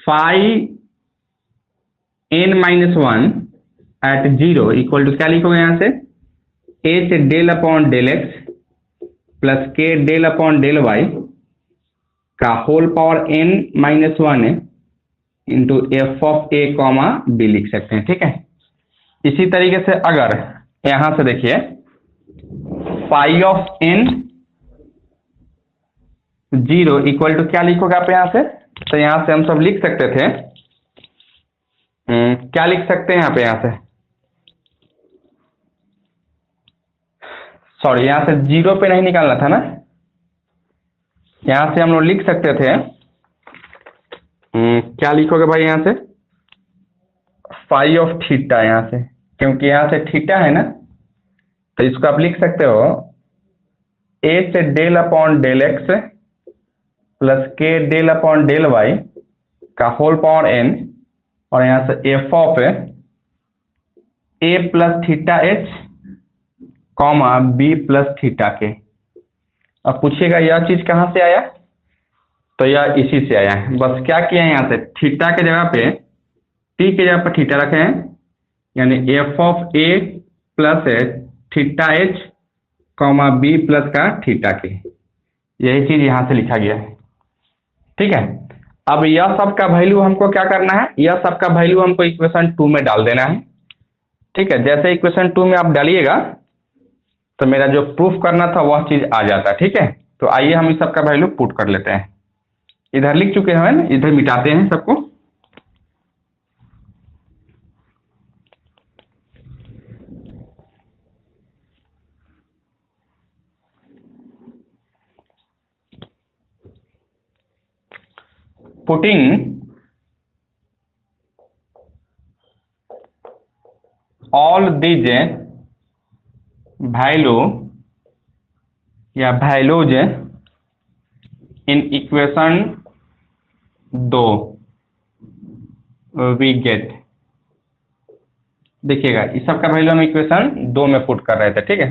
five N minus one at zero equal to क्या लिखोगे यहाँ से, H del upon del x plus के डेल अपॉन डेल वाई का whole power N minus one into F of A comma B लिख सकते हैं, ठीक है। इसी तरीके से अगर यहां से देखिए five of N zero equal to क्या लिखोगे आप यहाँ से, तो यहां से हम सब लिख सकते थे, क्या लिख सकते हैं यहाँ पे, यहाँ से सॉरी यहां से जीरो पे नहीं निकालना था ना, यहां से हम लोग लिख सकते थे, क्या लिखोगे भाई यहाँ से, फाइव ऑफ थीटा, यहाँ से क्योंकि यहाँ से थीटा है ना, तो इसको आप लिख सकते हो ए से del upon del x plus के डेल अपॉन डेल वाई का होल पावर एन, और यहाँ से F of A plus theta H comma B plus theta K. अब पूछिएगा यह चीज कहाँ से आया, तो यह इसी से आया है, बस क्या किया है यहाँ से थीटा के जगह पे टी के जगह पर थीटा रखे हैं, यानी F of A plus theta H comma B plus का थीटा के, यही चीज यहाँ से लिखा गया है, ठीक है। अब यह सब का वैल्यू हमको क्या करना है, यह सब का वैल्यू हमको इक्वेशन टू में डाल देना है, ठीक है। जैसे इक्वेशन टू में आप डालिएगा तो मेरा जो प्रूफ करना था वह चीज आ जाता है, ठीक है। तो आइए हम इस सब का वैल्यू पुट कर लेते हैं, इधर लिख चुके हैं ना, इधर मिटाते हैं सबको। पुटिंग ऑल दीज वैल्यू या वैल्यूज इन इक्वेशन दो वी गेट, देखिएगा इस सब का वैल्यू हम इक्वेशन दो में पुट कर रहे थे, ठीक है।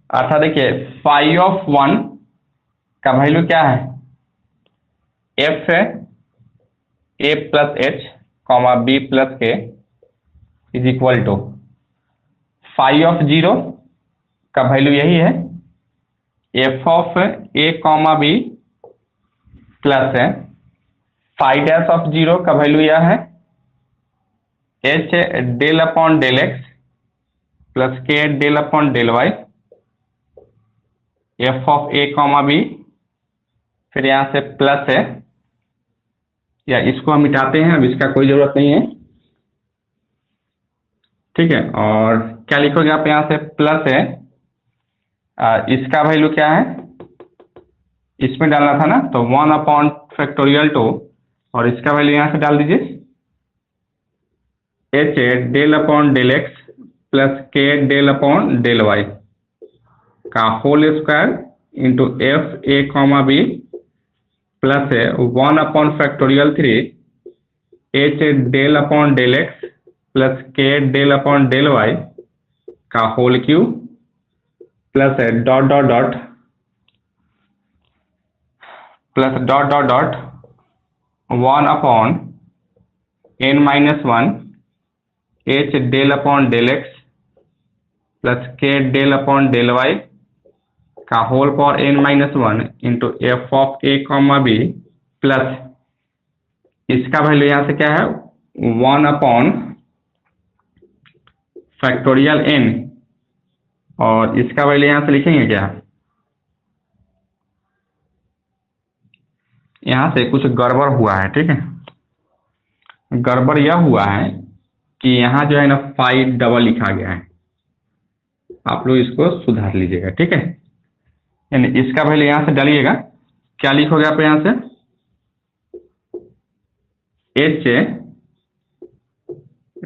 अर्थात देखिए फाइव ऑफ वन का वैल्यू क्या है, एफ है a plus h comma B plus k is equal to phi of zero का वैल्यू यही है, F of A comma B plus है फाई डैश ऑफ जीरो का वैल्यू यह है h del upon del x plus के del upon del y, f of A comma b, फिर यहां से प्लस है, या इसको हम मिटाते हैं, अब इसका कोई जरूरत नहीं है, ठीक है। और क्या लिखोगे आप, यहां से प्लस है, इसका वैल्यू क्या है, इसमें डालना था ना, तो 1 अपॉन फैक्टोरियल 2, और इसका वैल्यू यहां से डाल दीजिए H del upon del x plus के डेल अपॉन डेल वाई का whole square into F A comma B plus है 1 upon factorial 3 H del upon del x plus के डेल अपॉन डेल वाई का whole cube plus है dot dot dot plus dot dot dot 1 upon n minus 1 H del upon del x plus के del upon del Y का whole power n minus 1 into F of A comma B plus इसका value यहां से क्या है 1 upon factorial n, और इसका value यहां से लिखेंगे क्या, यहां से कुछ गड़बड़ हुआ है, ठीक है। गड़बड़ यह हुआ है कि यहाँ जो है ना फाई डबल लिखा गया है, आप लोग इसको सुधार लीजिएगा, ठीक है। यानी इसका वैल्यू यहां से डालिएगा, क्या लिखोगे आप यहां से H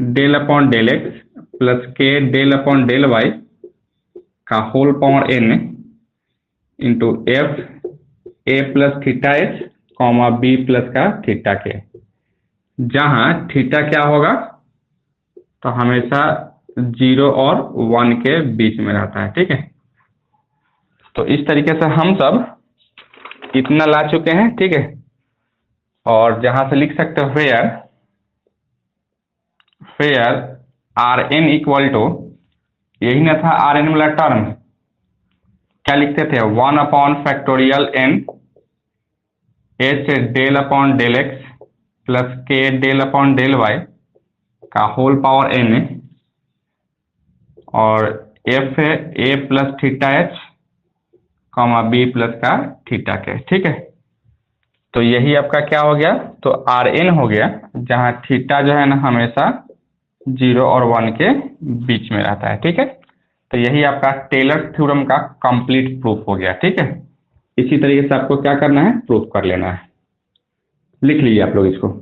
del upon del x plus के डेल अपॉन डेल वाई का whole power n into F A plus theta H comma B plus का थीटा के, जहां थीटा क्या होगा, तो हमेशा 0 और 1 के बीच में रहता है, ठीक है। तो इस तरीके से हम सब इतना ला चुके हैं, ठीक है। और जहां से लिख सकते हो for for R N equal to, यही ना था आर एन वाला टर्म, क्या लिखते थे 1 upon factorial n h del upon del x plus के डेल अपॉन डेल वाई का होल पावर n, और एफ है a plus theta H comma B plus का थीटा के, ठीक है। तो यही आपका क्या हो गया, तो आर एन हो गया, जहां थीटा जो है ना हमेशा 0 और 1 के बीच में रहता है, ठीक है। तो यही आपका टेलर थ्योरम का कंप्लीट प्रूफ हो गया, ठीक है। इसी तरीके से आपको क्या करना है, प्रूफ कर लेना है, लिख लीजिए आप लोग इसको।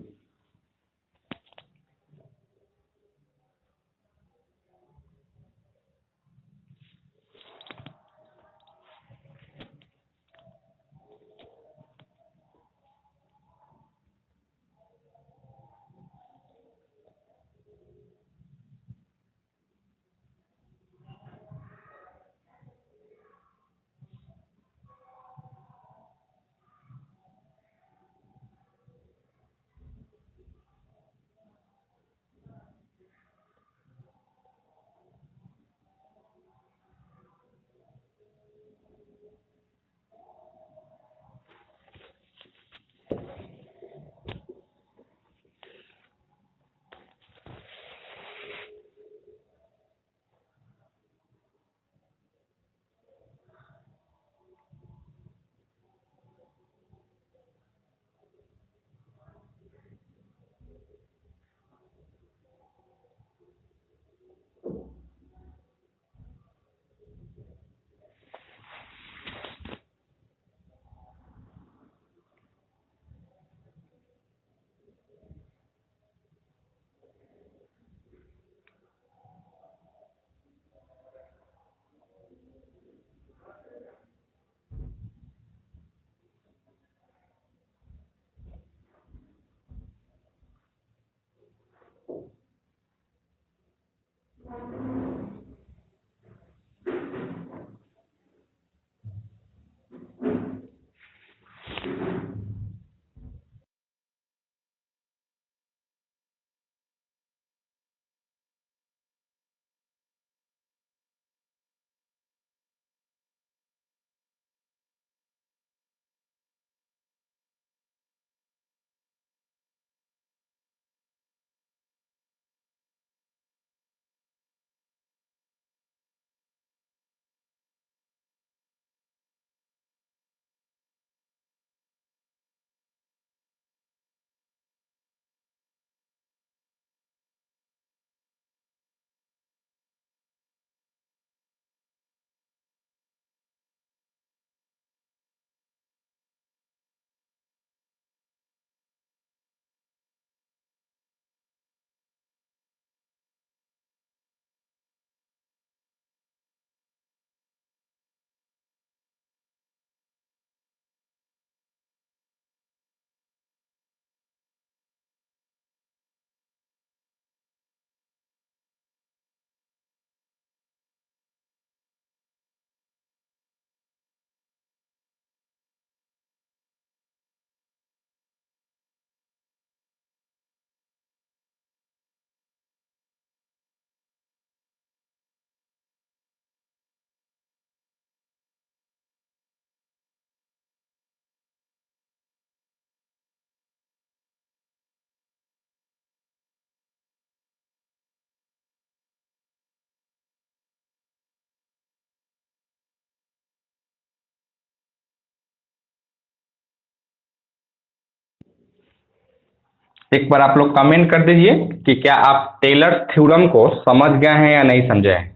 एक बार आप लोग कमेंट कर दीजिए कि क्या आप टेलर थ्योरम को समझ गए हैं या नहीं समझे हैं।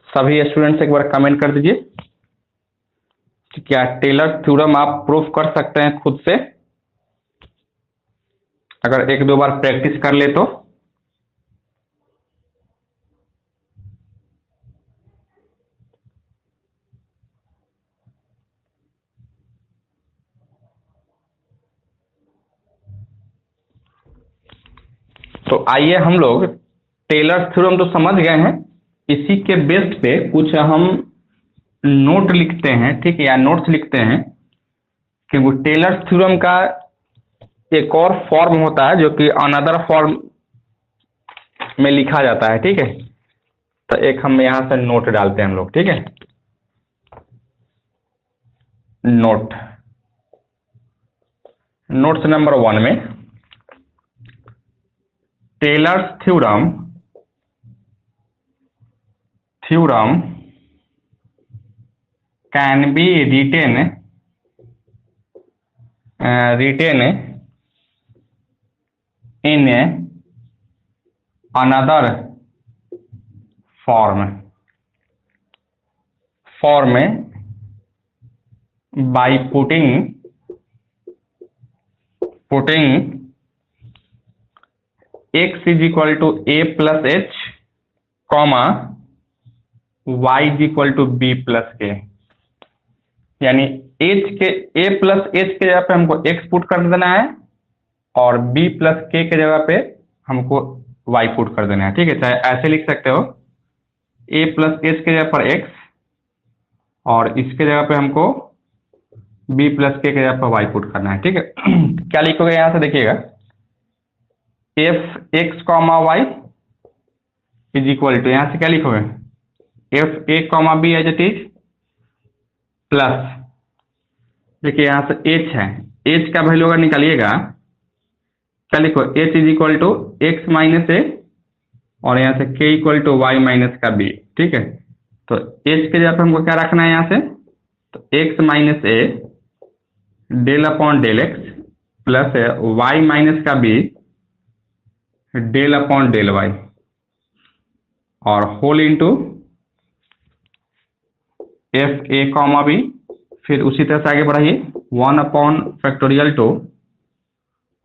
सभी स्टूडेंट्स एक बार कमेंट कर दीजिए कि क्या टेलर थ्योरम आप प्रूफ कर सकते हैं खुद से, अगर एक दो बार प्रैक्टिस कर ले तो आइए हम लोग टेलर थ्योरम तो समझ गए हैं, इसी के बेस पे कुछ हम नोट लिखते हैं, ठीक है, या नोट्स लिखते हैं कि वो टेलर थ्योरम का एक और फॉर्म होता है जो कि अनदर फॉर्म में लिखा जाता है, ठीक है। तो एक हम यहां से नोट डालते हैं हम लोग, ठीक है। नोट्स नंबर 1 में Taylor's theorem can be written in another form by putting x is equal to a plus h, comma y is equal to b plus k। यानी h के a प्लस h के जगह पे हमको x put कर देना है और b प्लस k के जगह पे हमको y पुट कर देना है, ठीक है। चाहे ऐसे लिख सकते हो a प्लस h के जगह पर x और इसके जगह पे हमको b प्लस k के जगह पर y पुट करना है, ठीक है। क्या लिखोगे यहां से देखिएगा, f x comma y is equal to, यहां से क्या लिखोगे, f a comma b as it is plus, देखिए यहां से h है, h का वैल्यू अगर निकालिएगा क्या लिखो, h is equal to x minus a और यहाँ से k equal to y minus का b, ठीक है। तो h के जगह पे हमको क्या रखना है यहाँ से, तो x minus a del upon del x plus y minus का b del upon del Y और whole into F A comma b. फिर उसी तरह से आगे बढ़ाइए 1 अपॉन फैक्टोरियल 2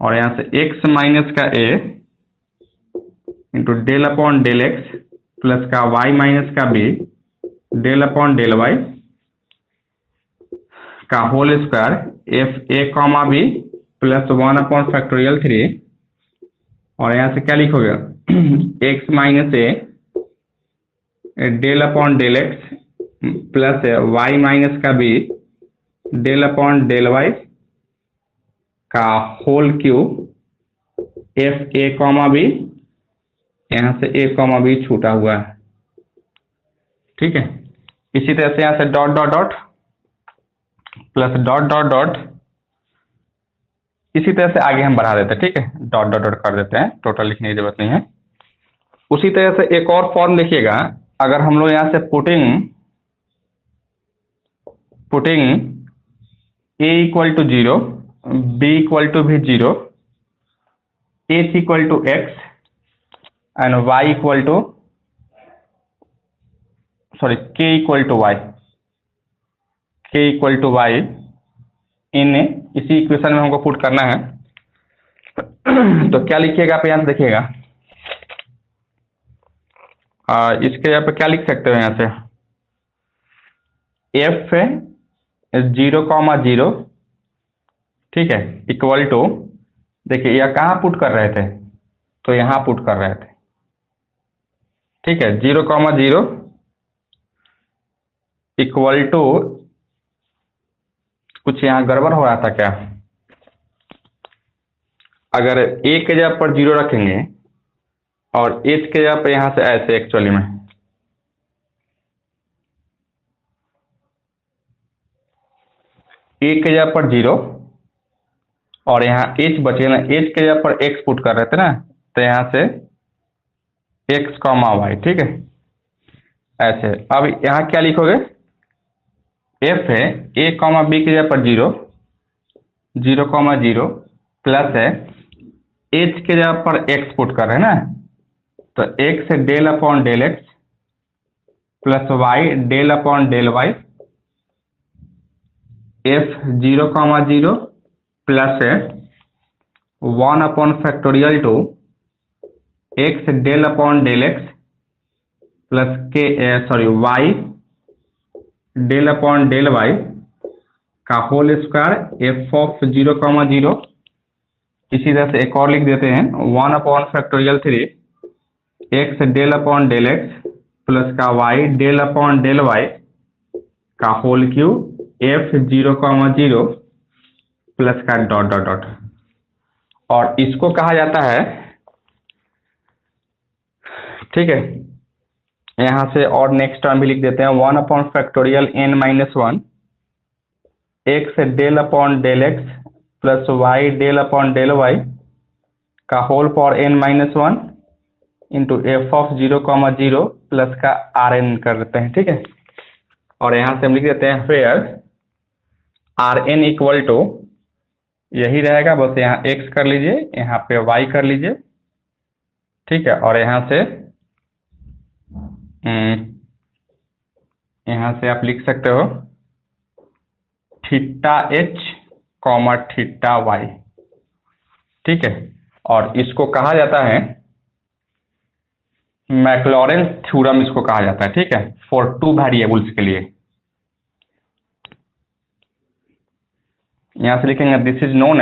और यहाँ से x माइनस का a into del upon del x plus का y माइनस का b del upon del y का होल स्क्वायर एफ ए comma B plus 1 upon factorial 3 और यहाँ से क्या लिखोगे x minus a del upon del x plus y minus का b del upon del Y का होल क्यूब एफ ए comma b, यहाँ से a कॉमा बी छूटा हुआ है, ठीक है। इसी तरह से यहाँ से dot dot dot plus dot dot dot, इसी तरह से आगे हम बढ़ा देते हैं, ठीक है, डॉट डॉट डॉट कर देते हैं, टोटल लिखने की जरूरत नहीं है। उसी तरह से एक और फॉर्म देखिएगा, अगर हम लोग यहाँ से putting a equal to 0, b equal to भी 0, h equal to x and y equal to k equal to y in इसी इक्वेशन में हमको पुट करना है। तो क्या लिखिएगा आप यहाँ से देखिएगा, इसके यहाँ पे क्या लिख सकते हो, यहाँ से f 0,0, ठीक है, इक्वल टू, देखिए यह कहाँ पुट कर रहे थे, तो यहाँ पुट कर रहे थे, ठीक है, 0,0 इक्वल टू, कुछ यहाँ गड़बड़ हो रहा था क्या, अगर a के जगह पर 0 रखेंगे और h के जगह पर यहाँ से ऐसे, एक्चुअली में a के जगह पर 0 और यहाँ h बचे ना, h के जगह पर x पुट कर रहे थे ना, तो यहाँ से x कॉमा वाई, ठीक है, ऐसे। अब यहाँ क्या लिखोगे, f है a कॉमा बी के जगह पर 0, 0,0 प्लस है एच के जगह पर एक्स पुट कर रहे हैं ना, तो x del upon del x plus y del upon del y f 0,0 plus factorial 2 x del upon del x plus के y del upon del Y का होल स्क्वायर एफ ऑफ 0,0। इसी तरह से एक और लिख देते हैं factorial 3 x del upon del x plus का y del upon del Y का होल क्यूब एफ 0,0 प्लस का डॉट डॉट डॉट। और इसको कहा जाता है, ठीक है, यहां से और नेक्स्ट टर्म भी लिख देते हैं 1/n-1 x del upon del x plus y del upon del Y का whole power n-1 into F of 0,0 plus का Rn कर देते हैं, ठीक है। और यहां से हम लिख देते हैं फेयर Rn इक्वल टू यही रहेगा, बस यहाँ x कर लीजिए, यहाँ पे y कर लीजिए, ठीक है। और यहाँ से आप लिख सकते हो theta h comma theta y, ठीक है। और इसको कहा जाता है मैक्लॉरेंस थ्योरम, इसको कहा जाता है, ठीक है, फॉर 2 वेरिएबल्स के लिए। यहां से लिखेंगे this is known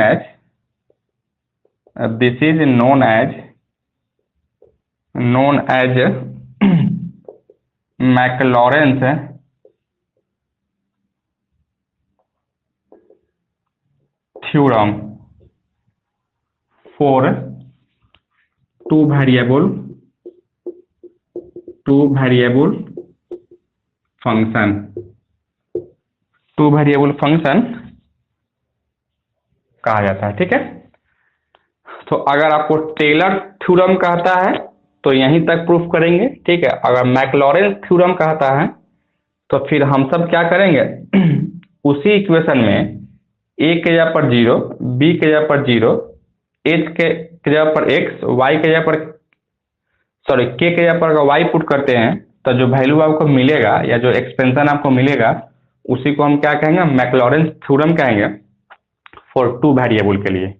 as Maclaurin's theorem for two variable function कहा जाता है, ठीक है। तो अगर आपको टेलर थ्योरम कहता है तो यहीं तक प्रूफ करेंगे, ठीक है। अगर मैक्लॉरेंस थ्योरम कहता है तो फिर हम सब क्या करेंगे उसी इक्वेशन में a के जगह पर 0, b के जगह पर 0, h के जगह पर x, y के जगह पर k के जगह पर y पुट करते हैं तो जो वैल्यू आपको मिलेगा या जो एक्सपेंशन आपको मिलेगा उसी को हम क्या कहेंगे, मैक्लॉरेंस थ्योरम कहेंगे फॉर 2 वेरिएबल के लिए।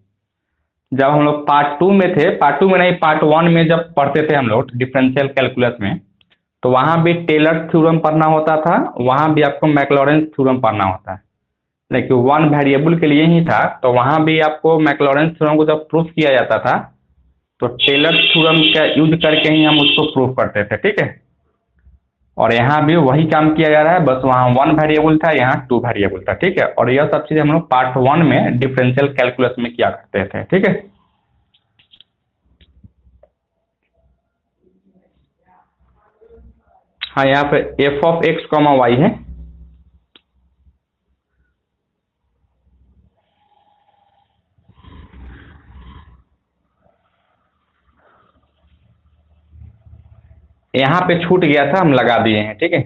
जब हम लोग पार्ट 2 में थे, पार्ट 2 में नहीं, पार्ट 1 में जब पढ़ते थे हम लोग डिफरेंशियल कैलकुलस में, तो वहां भी टेलर थ्योरम पढ़ना होता था, वहां भी आपको मैक्लॉरेंस थ्योरम पढ़ना होता है। लेकिन 1 वेरिएबल के लिए ही था, तो वहां भी आपको मैक्लॉरेंस थ्योरम को जब प्रूफ किया जाता था तो टेलर थ्योरम का यूज करके ही हम उसको प्रूफ करते थे, ठीक है। और यहाँ भी वही काम किया जा रहा है, बस वहाँ 1 वेरिएबल था, यहाँ 2 वेरिएबल था, ठीक है। और यह सब चीजें हम लोग पार्ट 1 में डिफरेंशियल कैलकुलस में किया करते थे, ठीक है। हाँ, यहाँ पे F of x comma Y है, यहाँ पे छूट गया था, हम लगा दिए हैं, ठीक है।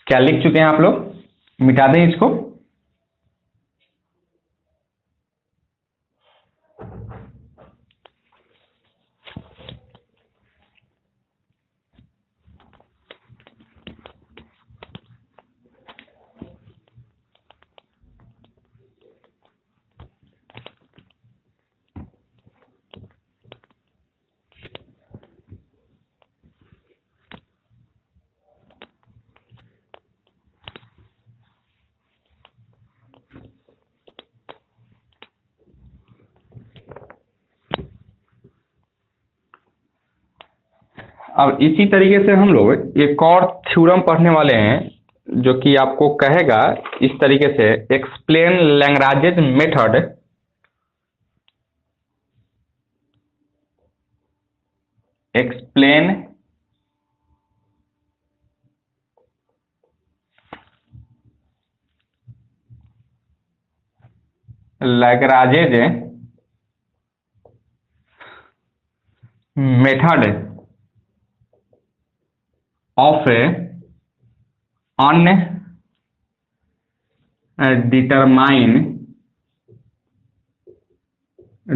क्या लिख चुके हैं आप लोग? मिटा दें इसको। अब इसी तरीके से हम लोग एक और थ्योरम पढ़ने वाले हैं जो कि आपको कहेगा इस तरीके से, explain Lagrange's method explain Lagrange's method of A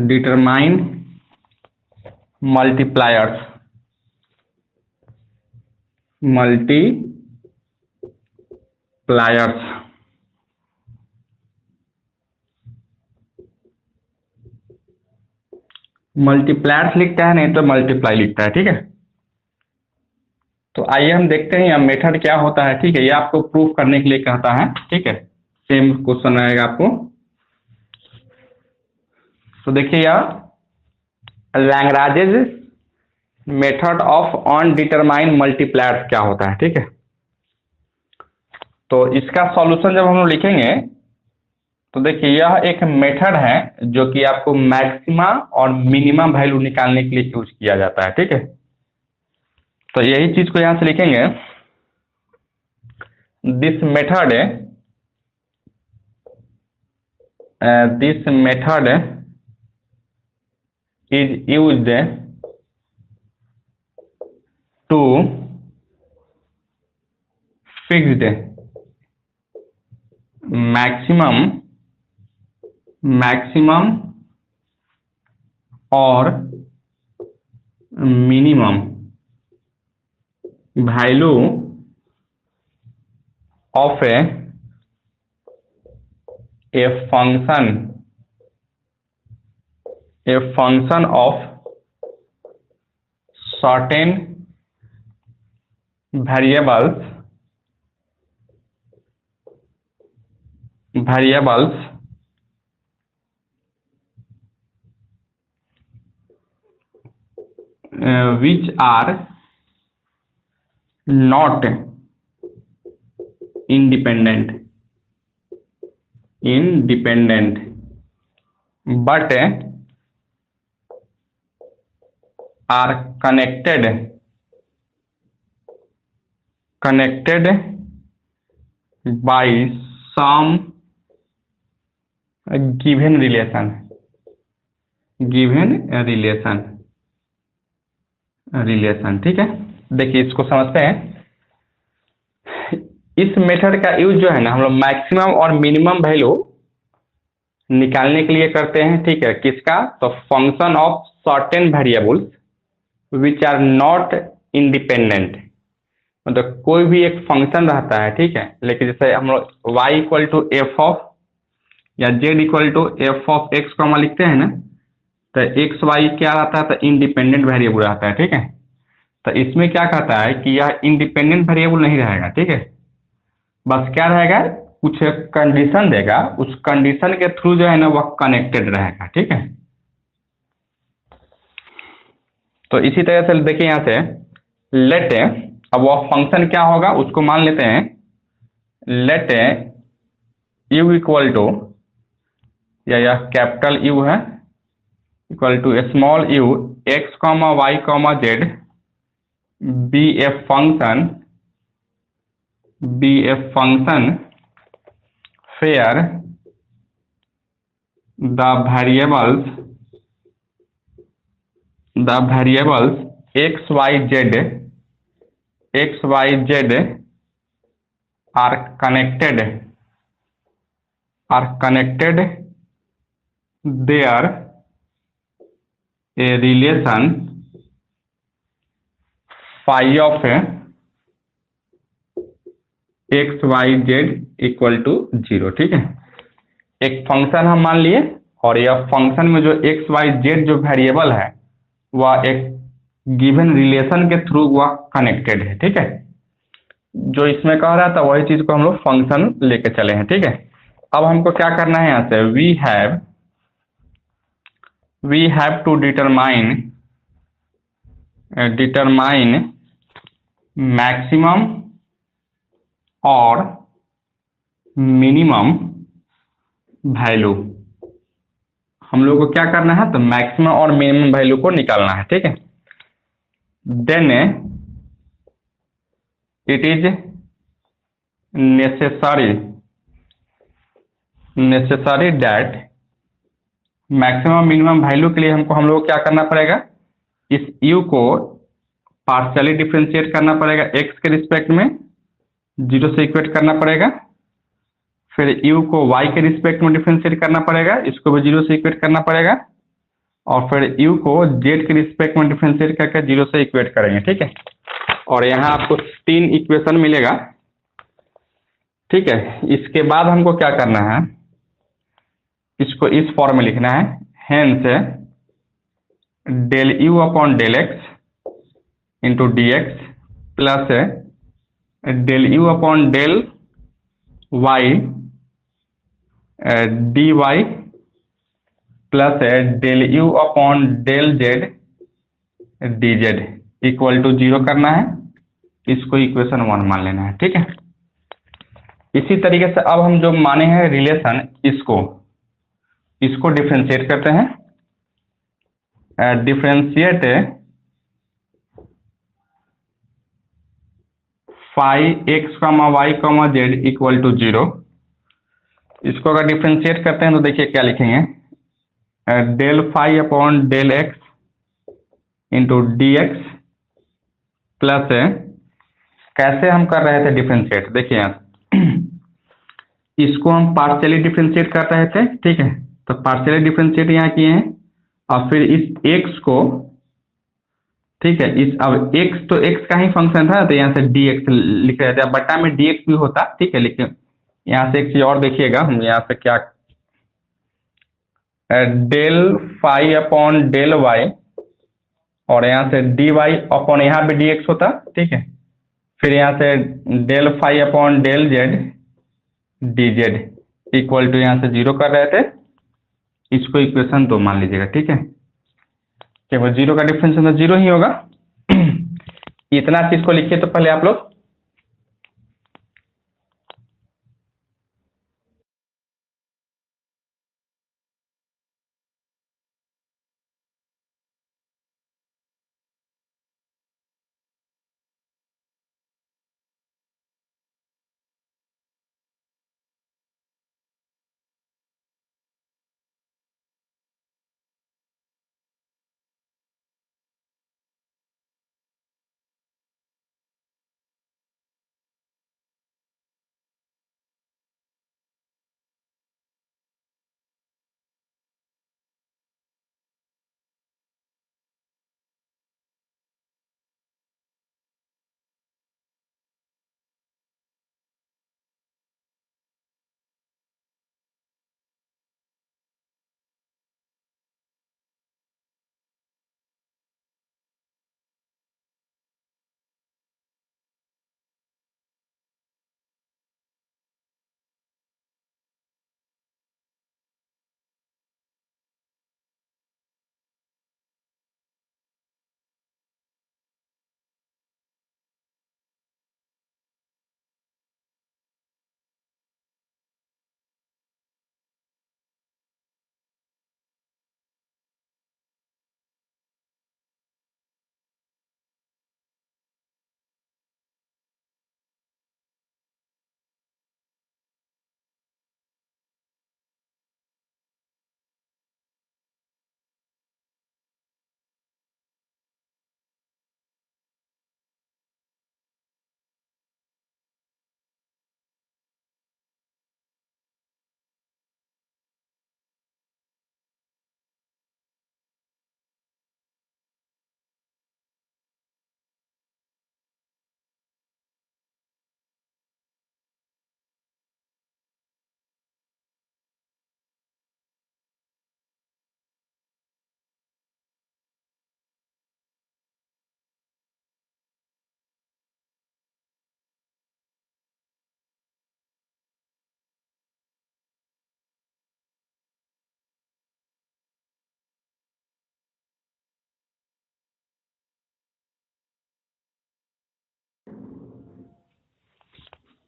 determine multipliers multipliers लिखता है, नहीं तो मल्टीप्लाई लिखता है। ठीक है, तो आइए हम देखते हैं यह मेथड क्या होता है। ठीक है, ये आपको प्रूफ करने के लिए कहता है। ठीक है, सेम क्वेश्चन आएगा आपको। तो देखिए यह Lagrange's method of undetermined multipliers क्या होता है। ठीक है, तो इसका सॉल्यूशन जब हम लोग लिखेंगे तो देखिए यह एक मेथड है जो कि आपको मैक्सिमा और मिनिमम वैल्यू निकालने के लिए यूज किया जाता है। ठीक है, तो यही चीज को यहां से लिखेंगे, this method is used to fixed maximum और minimum value of a function of certain variables which are not independent but are connected by some given relation। ठीक है, देखिए इसको समझते हैं। इस मेथड का यूज जो है ना हम लोग मैक्सिमम और मिनिमम वैल्यू निकालने के लिए करते हैं। ठीक है, किसका? तो function of certain variables which are not independent, मतलब कोई भी एक फंक्शन रहता है। ठीक है, लेकिन जैसे हम लोग y equal to F of या z equal to F of x comma लिखते हैं ना, तो एक्स वाई क्या रहता है? तो इंडिपेंडेंट वेरिएबल रहता है। ठीक है, तो इसमें क्या कहता है कि यह इंडिपेंडेंट वेरिएबल नहीं रहेगा। ठीक है, बस क्या रहेगा? कुछ कंडीशन देगा, उस कंडीशन के थ्रू जो है ना वह कनेक्टेड रहेगा। ठीक है, तो इसी तरह से देखिए यहां से लेट, अब वह फंक्शन क्या होगा उसको मान लेते हैं, लेट u इक्वल टू, या यह कैपिटल U है, equal to small u x comma Y comma Z be a function for the variables x y z are connected there a relation phi of X Y Z equal to 0। ठीक है, एक function हम मान लिए और यह function में जो एक्स वाई जेड जो वेरिएबल है वह एक गिवन रिलेशन के थ्रू वह कनेक्टेड है। ठीक है, जो इसमें कह रहा था वही चीज को हम लोग फंक्शन लेके चले हैं। ठीक है, अब हमको क्या करना है, यहाँ से we have to determine maximum और मिनिमम वैल्यू। हम लोग को क्या करना है, तो मैक्सिमम और मिनिमम वैल्यू को निकालना है। ठीक है, then it is necessary that maximum minimum value के लिए हम लोग को क्या करना पड़ेगा, इस u को पार्शियली डिफरेंशिएट करना पड़ेगा x के रिस्पेक्ट में, 0 से इक्वेट करना पड़ेगा। फिर u को y के रिस्पेक्ट में डिफरेंशिएट करना पड़ेगा, इसको भी 0 से इक्वेट करना पड़ेगा। और फिर u को z के रिस्पेक्ट में डिफरेंशिएट करके 0 से इक्वेट करेंगे। ठीक है, और यहाँ आपको 3 इक्वेशन मिलेगा। ठीक है, इसके बाद हमको क्या करना है, इसको इस फॉर्म में लिखना है, hence del u upon del x into D X plus del u upon del Y D Y plus del u upon del Z D Z equal to 0 करना है। इसको इक्वेशन 1 मान लेना है। ठीक है, इसी तरीके से अब हम जो माने हैं रिलेशन, इसको डिफरेंशिएट करते हैं। Differentiate phi X comma Y comma Z equal to 0। इसको अगर डिफरेंशिएट करते हैं तो देखिए क्या लिखेंगे, del phi upon del x into D X plus कैसे हम कर रहे थे डिफरेंशिएट, देखिए यहाँ इसको हम पार्शियली डिफरेंशिएट कर रहे थे। ठीक है, तो पार्शियली डिफरेंशिएट यहाँ किए हैं और फिर इस x को, ठीक है, इस अब x तो x का ही फंक्शन था तो यहाँ से dx लिख रहे थे, अब बटा में dx भी होता। ठीक है, लेकिन यहाँ से एक चीज और देखिएगा, हम यहाँ से क्या del phi upon del Y और यहाँ से डी वाई अपॉन यहाँ भी dx होता। ठीक है, फिर यहाँ से del phi upon del Z D Z equal to यहाँ से 0 कर रहे थे। इसको इक्वेशन 2 मान लीजिएगा। ठीक है, केवल 0 का डिफरेंस तो 0 ही होगा। इतना चीज को लिखिए तो पहले आप लोग।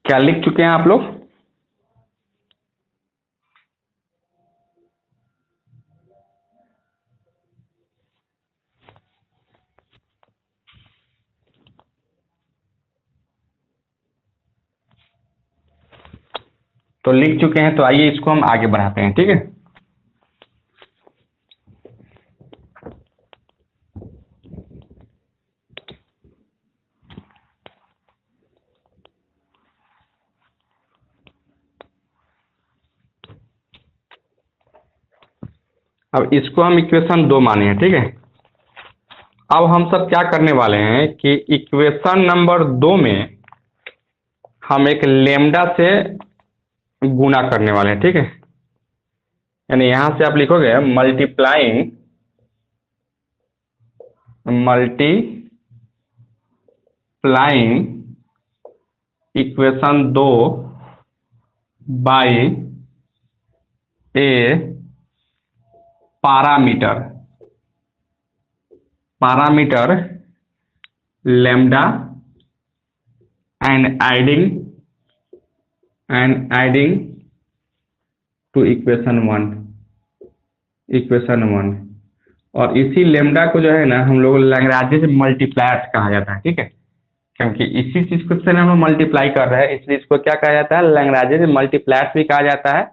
क्या लिख चुके हैं आप लोग? तो लिख चुके हैं, तो आइए इसको हम आगे बढ़ाते हैं, ठीक है। अब इसको हम इक्वेशन 2 माने हैं, ठीक है। अब हम सब क्या करने वाले हैं कि इक्वेशन नंबर 2 में हम एक लेमडा से गुना करने वाले हैं, ठीक है। यानी यहां से आप लिखोगे multiplying equation 2 by A parameter lambda and adding to equation 1 और इसी लेमडा को जो है ना हम लोग लैग्रांज से मल्टीप्लायर्स कहा जाता है, ठीक है। क्योंकि इसी चीज को से हम लोग मल्टीप्लाई कर रहे हैं, इसलिए इसको क्या कहा जाता है, लैग्रांज से मल्टीप्लायर्स भी कहा जाता है।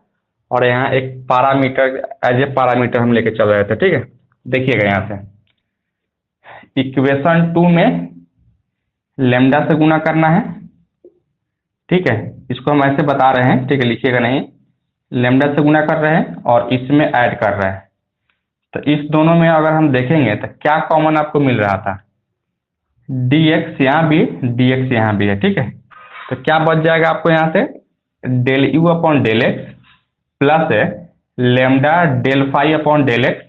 और यहाँ एक पैरामीटर एज ए पैरामीटर हम लेके चल रहे थे, ठीक है। देखिएगा यहाँ से इक्वेशन 2 में लेमडा से गुना करना है, ठीक है। इसको हम ऐसे बता रहे हैं, ठीक है, लिखिएगा नहीं। लेमडा से गुना कर रहे हैं और इसमें ऐड कर रहे हैं। तो इस दोनों में अगर हम देखेंगे तो क्या कॉमन आपको मिल रहा था, dx यहाँ भी dx यहाँ भी है, ठीक है। तो क्या बच जाएगा आपको यहाँ से, del you upon del x plus lambda del phi upon del x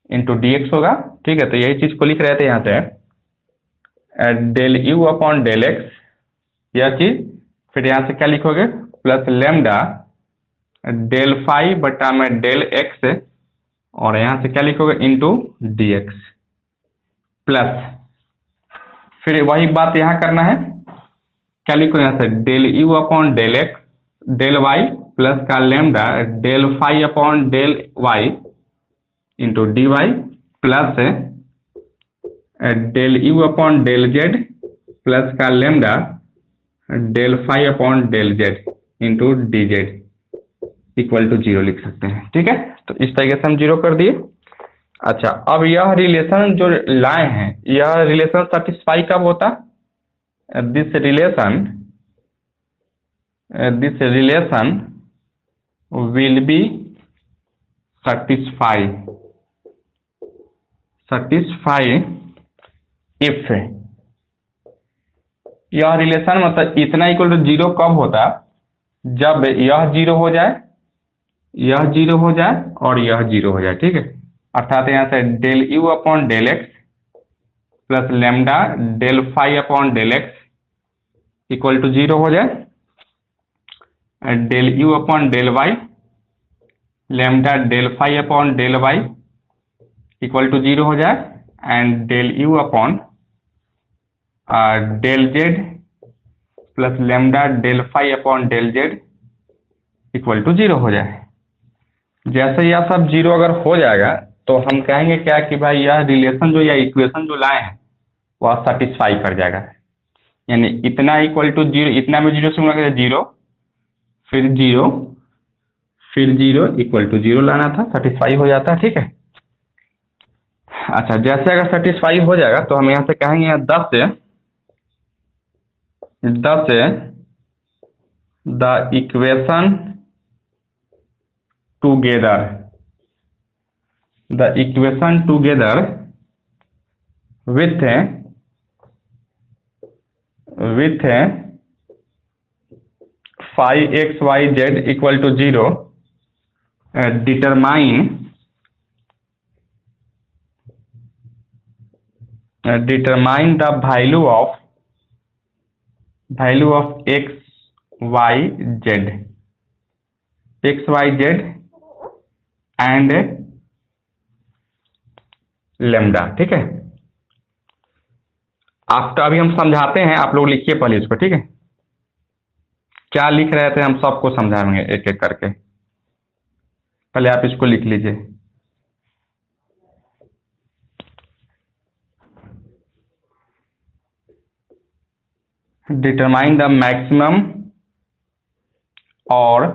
into D X होगा, ठीक है। तो यही चीज को लिख रहे थे यहाँ से del you upon del X यह चीज, फिर यहाँ से क्या लिखोगे प्लस लेमडा डेल फाई बटा में डेल एक्स और यहाँ से क्या लिखोगे इंटू डी एक्स प्लस, फिर वही बात यहाँ करना है, क्या लिखो यहाँ से del you upon del x del y plus का lambda del phi upon del y into D Y plus del you upon del Z plus का lambda del phi upon del z into D Z equal to 0 लिख सकते हैं, ठीक है। तो इस तरीके से हम 0 कर दिए। अच्छा, अब यह रिलेशन जो लाए हैं, यह रिलेशन सेटिस्फाई कब होता, this relation will be satisfy if यह रिलेशन मतलब इतना इक्वल टू 0 कब होता, जब यह 0 हो जाए, यह 0 हो जाए और यह 0 हो जाए, ठीक है। अर्थात यहाँ से del you upon del x plus lambda del phi upon del X equal to 0 हो जाए, del you upon del Y lambda del phi upon del Y equal to 0 हो जाए and del you upon del Z plus lambda del phi upon del Z equal to 0 हो जाए। जैसे यह सब 0 अगर हो जाएगा तो हम कहेंगे क्या कि भाई यह रिलेशन जो या इक्वेशन जो लाए हैं वह सेटिस्फाई कर जाएगा। यानी इतना इक्वल टू 0, इतना में 0 से गुणा करें 0 फिर 0 फिर 0 इक्वल टू 0 लाना था, सेटिस्फाई हो जाता है, ठीक है। अच्छा, जैसे अगर सेटिस्फाई हो जाएगा तो हम यहाँ से कहेंगे 10 से the equation together with phi x y z equal to 0 determine the value of x y z and lambda, ठीक है। आप तो अभी हम समझाते हैं, आप लोग लिखिए पहले इसको, ठीक है। क्या लिख रहे थे हम सबको समझाएंगे एक एक करके। पहले आप इसको लिख लीजिए। डिटरमाइन द मैक्सिमम और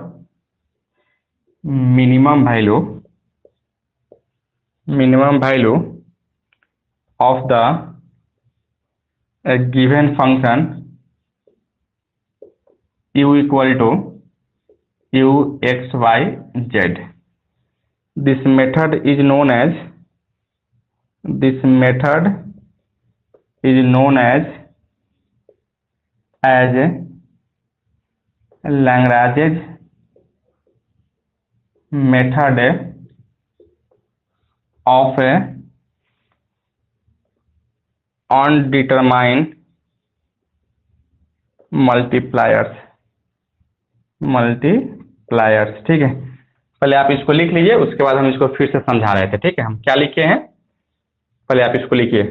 minimum value of the given function u equal to u x y z। This method is known as Lagrange's method of undetermined multipliers। ठीक है, पहले आप इसको लिख लीजिए, उसके बाद हम इसको फिर से समझा रहे थे। ठीक है, हम क्या लिखे हैं, पहले आप इसको लिखिए।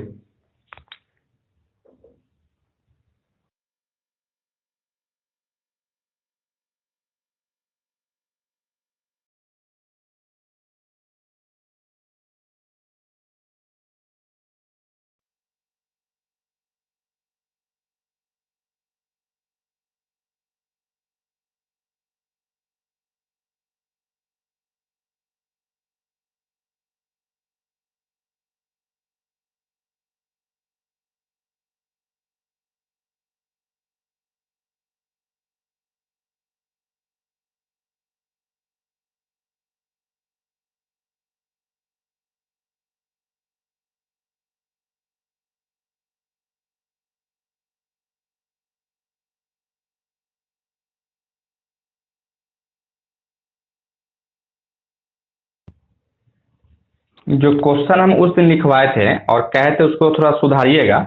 जो क्वेश्चन हम उस दिन लिखवाए थे और कहे थे उसको थोड़ा सुधारिएगा,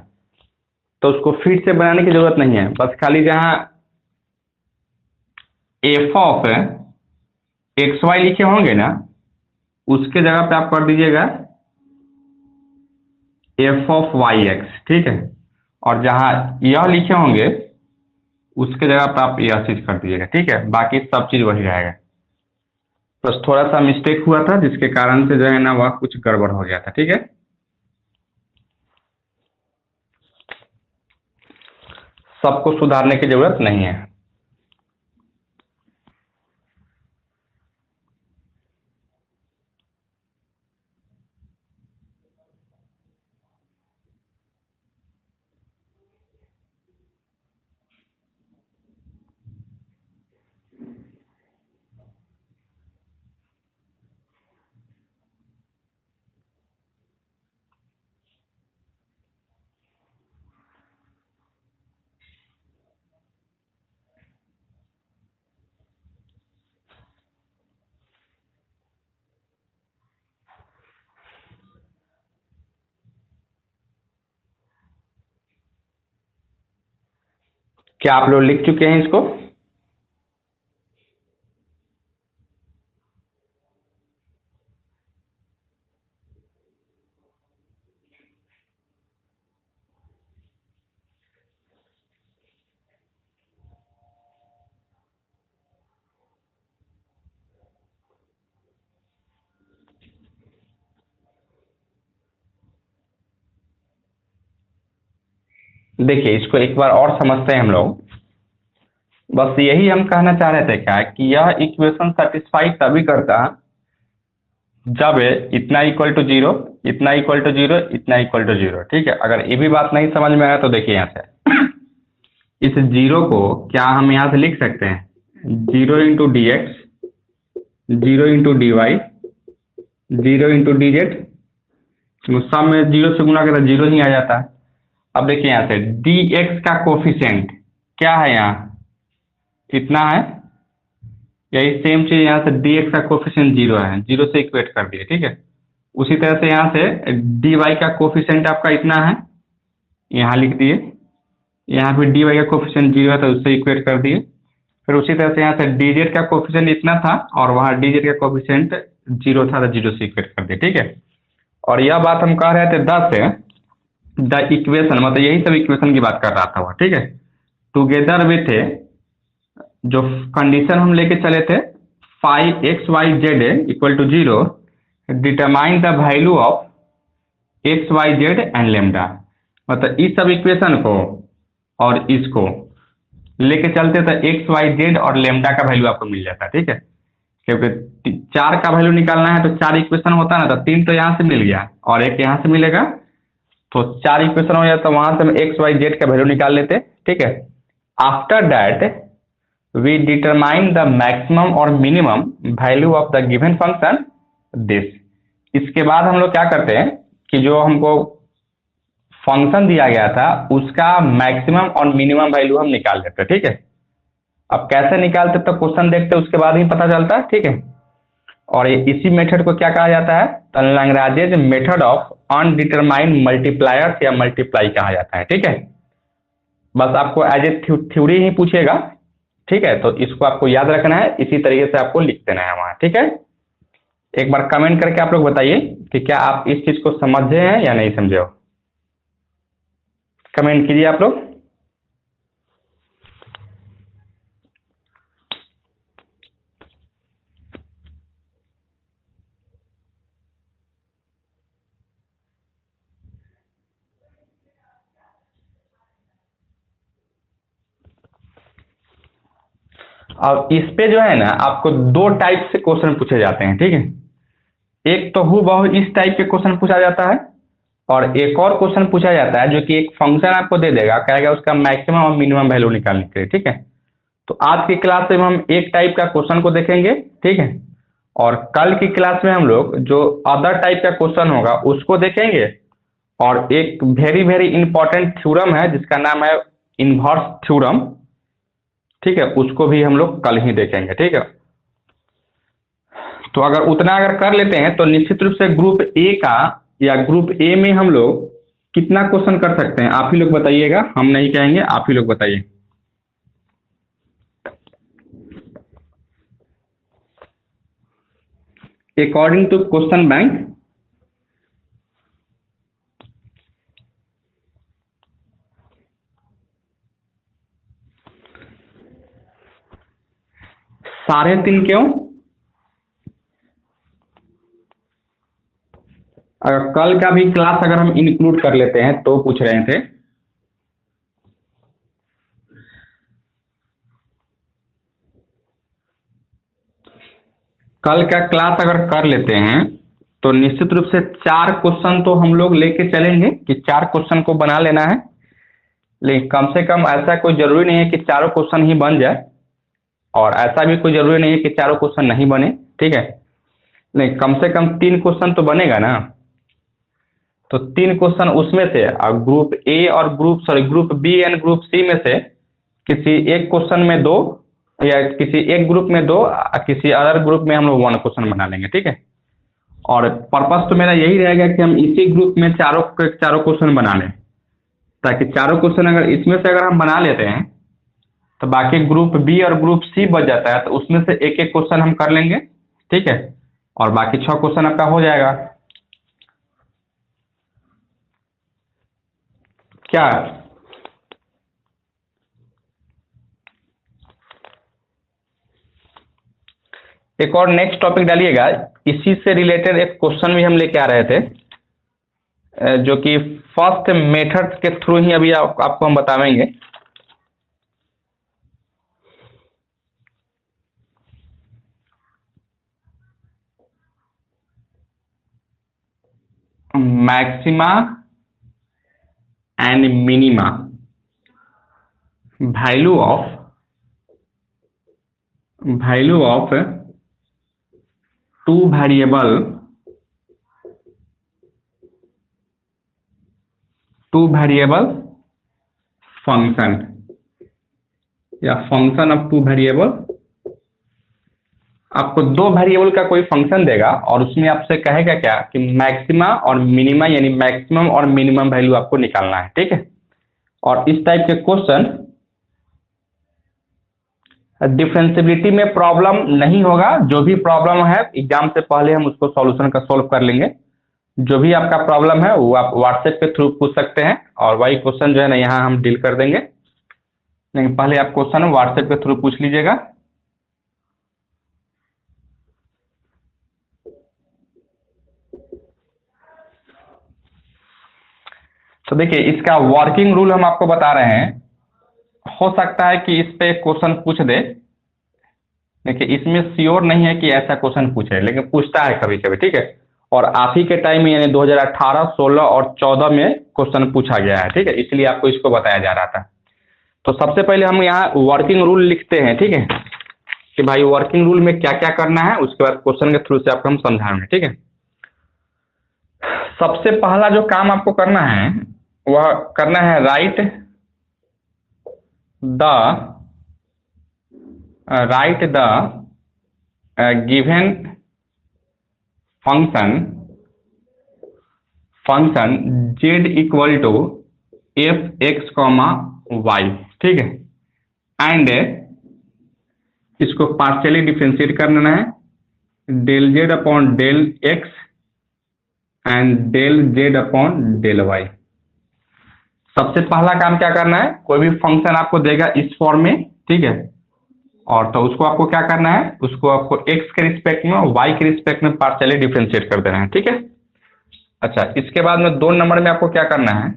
तो उसको फिर से बनाने की जरूरत नहीं है। बस खाली जहां एफ ऑफ एक्स वाई लिखे होंगे ना, उसके जगह पे आप कर दीजिएगा एफ ऑफ वाई एक्स। ठीक है, और जहां यह लिखे होंगे उसके जगह पे आप यह चीज कर दीजिएगा। ठीक है, बाकी सब चीज वही रहेगा। बस थोड़ा सा मिस्टेक हुआ था जिसके कारण से जो है ना वह कुछ गड़बड़ हो गया था। ठीक है, सबको सुधारने की जरूरत नहीं है। क्या आप लोग लिख चुके हैं इसको? देखिए, इसको एक बार और समझते हैं हम लोग। बस यही हम कहना चाह रहे थे क्या कि यह इक्वेशन सेटिस्फाई तभी करता जब इतना इक्वल टू जीरो, इतना इक्वल टू जीरो, इतना इक्वल टू जीरो। ठीक है, अगर ये भी बात नहीं समझ में आया तो देखिए यहाँ से इस जीरो को क्या हम यहाँ से लिख सकते हैं, 0 into D X, 0 into D Y, 0 into D Z. सब में जीरो से गुना करता जीरो ही आ जाता है। अब देखिए यहाँ से डी एक्स का कोफिशिएंट क्या है, यहाँ कितना है, यही सेम चीज यहाँ से डी एक्स का कोफिशिएंट जीरो है, जीरो से इक्वेट कर दिए। ठीक है, उसी तरह से यहाँ से डी वाई का कोफिशिएंट आपका इतना है, यहाँ लिख दिए। यहाँ पे डी वाई का कोफिशिएंट जीरो है तो उससे इक्वेट कर दिए। फिर उसी तरह से यहाँ से डी जेड का कोफिशिएंट इतना था और वहाँ डी जेड का कोफिशिएंट जीरो था तो जीरो से इक्वेट कर दिए। ठीक है, और यह बात हम कह रहे थे 10 से द इक्वेशन, मतलब यही सब इक्वेशन की बात कर रहा था वह। ठीक है, टुगेदर विथ जो कंडीशन हम लेके चले थे five X Y Z equal to 0, determine the value of X Y Z and lambda, मतलब इस सब इक्वेशन को और इसको लेके चलते तो एक्स वाई जेड और लेमडा का वैल्यू आपको मिल जाता है। ठीक है, क्योंकि 4 का वैल्यू निकालना है तो 4 इक्वेशन होता है ना, तो 3 तो यहाँ से मिल गया और एक यहाँ से मिलेगा, तो 4 इक्वेशन हो जाता, वहां से हम एक्स वाई जेड का वैल्यू निकाल लेते। ठीक है, after that we determine the maximum और minimum value of the given function this. इसके बाद हम लोग क्या करते हैं कि जो हमको फंक्शन दिया गया था उसका मैक्सिमम और मिनिमम वैल्यू हम निकाल लेते हैं। ठीक है, अब कैसे निकालते तो क्वेश्चन देखते उसके बाद ही पता चलता है। ठीक है, और इसी मेथड को क्या कहा जाता है, तो लैग्रांजेज मेथड ऑफ अनडिटरमाइंड मल्टीप्लायर्स या मल्टीप्लाई कहा जाता है। ठीक है, बस आपको एज ए थ्योरी ही पूछेगा। ठीक है, तो इसको आपको याद रखना है, इसी तरीके से आपको लिख देना है वहां। ठीक है, एक बार कमेंट करके आप लोग बताइए कि क्या आप इस चीज को समझे हैं या नहीं समझे हो, कमेंट कीजिए आप लोग। अब इस पे जो है ना आपको 2 टाइप से क्वेश्चन पूछे जाते हैं। ठीक है, एक तो हूबहू इस टाइप के क्वेश्चन पूछा जाता है और एक और क्वेश्चन पूछा जाता है जो कि एक फंक्शन आपको दे देगा, कहेगा उसका मैक्सिमम और मिनिमम वैल्यू निकालने के लिए। ठीक है, तो आज की क्लास में हम एक टाइप का क्वेश्चन को देखेंगे। ठीक है, और कल की क्लास में हम लोग जो अदर टाइप का क्वेश्चन होगा उसको देखेंगे, और एक वेरी वेरी इंपॉर्टेंट थ्योरम है जिसका नाम है इनवर्स थ्योरम। ठीक है, उसको भी हम लोग कल ही देखेंगे। ठीक है, तो अगर उतना अगर कर लेते हैं तो निश्चित रूप से ग्रुप ए का या ग्रुप ए में हम लोग कितना क्वेश्चन कर सकते हैं, आप ही लोग बताइएगा, हम नहीं कहेंगे, आप ही लोग बताइए। अकॉर्डिंग टू क्वेश्चन बैंक साढ़े 3 क्यों? अगर कल का भी क्लास अगर हम इंक्लूड कर लेते हैं तो पूछ रहे थे, कल का क्लास अगर कर लेते हैं तो निश्चित रूप से 4 क्वेश्चन तो हम लोग लेके चलेंगे कि 4 क्वेश्चन को बना लेना है, लेकिन कम से कम ऐसा कोई जरूरी नहीं है कि चारों क्वेश्चन ही बन जाए, और ऐसा भी कोई जरूरी नहीं है कि चारों क्वेश्चन नहीं बने। ठीक है, लेकिन कम से कम 3 क्वेश्चन तो बनेगा ना, तो 3 क्वेश्चन उसमें से ग्रुप ए और group B and group C में से किसी एक क्वेश्चन में 2 या किसी एक ग्रुप में 2, किसी अदर ग्रुप में हम लोग 1 क्वेश्चन बना लेंगे। ठीक है, और पर्पस तो मेरा यही रहेगा कि हम इसी ग्रुप में चारों क्वेश्चन बना लें, ताकि चारों क्वेश्चन अगर इसमें से अगर हम बना लेते हैं तो बाकी ग्रुप बी और ग्रुप सी बच जाता है, तो उसमें से एक एक क्वेश्चन हम कर लेंगे। ठीक है, और बाकी 6 क्वेश्चन आपका हो जाएगा। क्या एक और नेक्स्ट टॉपिक डालिएगा, इसी से रिलेटेड एक क्वेश्चन भी हम लेके आ रहे थे, जो कि फर्स्ट मेथड के थ्रू ही अभी आपको हम बताएंगे। Maxima and minima value of 2 variable function या फंक्शन ऑफ 2 वेरिएबल। आपको 2 वेरिएबल का कोई फंक्शन देगा और उसमें आपसे कहेगा क्या कि मैक्सिमा और मिनिमा यानी मैक्सिमम और मिनिमम वैल्यू आपको निकालना है। ठीक है, और इस टाइप के क्वेश्चन डिफरेंशियबिलिटी में प्रॉब्लम नहीं होगा, जो भी प्रॉब्लम है एग्जाम से पहले हम उसको सॉल्यूशन का सॉल्व कर लेंगे। जो भी आपका प्रॉब्लम है वो आप व्हाट्सएप के थ्रू पूछ सकते हैं, और वही क्वेश्चन जो है ना यहाँ हम डील कर देंगे। लेकिन पहले आप क्वेश्चन व्हाट्सएप के थ्रू पूछ लीजिएगा। तो देखिए इसका वर्किंग रूल हम आपको बता रहे हैं। हो सकता है कि इस पे क्वेश्चन पूछ दे, देखिए इसमें श्योर नहीं है कि ऐसा क्वेश्चन पूछे, लेकिन पूछता है कभी कभी, ठीक है। और आप ही के टाइम में यानी 2018, 16 और 14 में क्वेश्चन पूछा गया है, ठीक है, इसलिए आपको इसको बताया जा रहा था। तो सबसे पहले हम यहाँ वर्किंग रूल लिखते हैं, ठीक है, कि भाई वर्किंग रूल में क्या क्या करना है, उसके बाद क्वेश्चन के थ्रू से आपको हम समझाएंगे, ठीक है। सबसे पहला जो काम आपको करना है वह करना है write the given function z equal to F x comma Y, ठीक है, एंड इसको पार्शियली डिफ्रेंशिएट करना है del Z upon del X and del Z upon del Y. सबसे पहला काम क्या करना है, कोई भी फंक्शन आपको देगा इस फॉर्म में, ठीक है, और तो उसको आपको क्या करना है, उसको आपको x के रिस्पेक्ट में और y के रिस्पेक्ट में पार्शियली डिफ्रेंशिएट कर देना है, ठीक है। अच्छा, इसके बाद में 2 नंबर में आपको क्या करना है,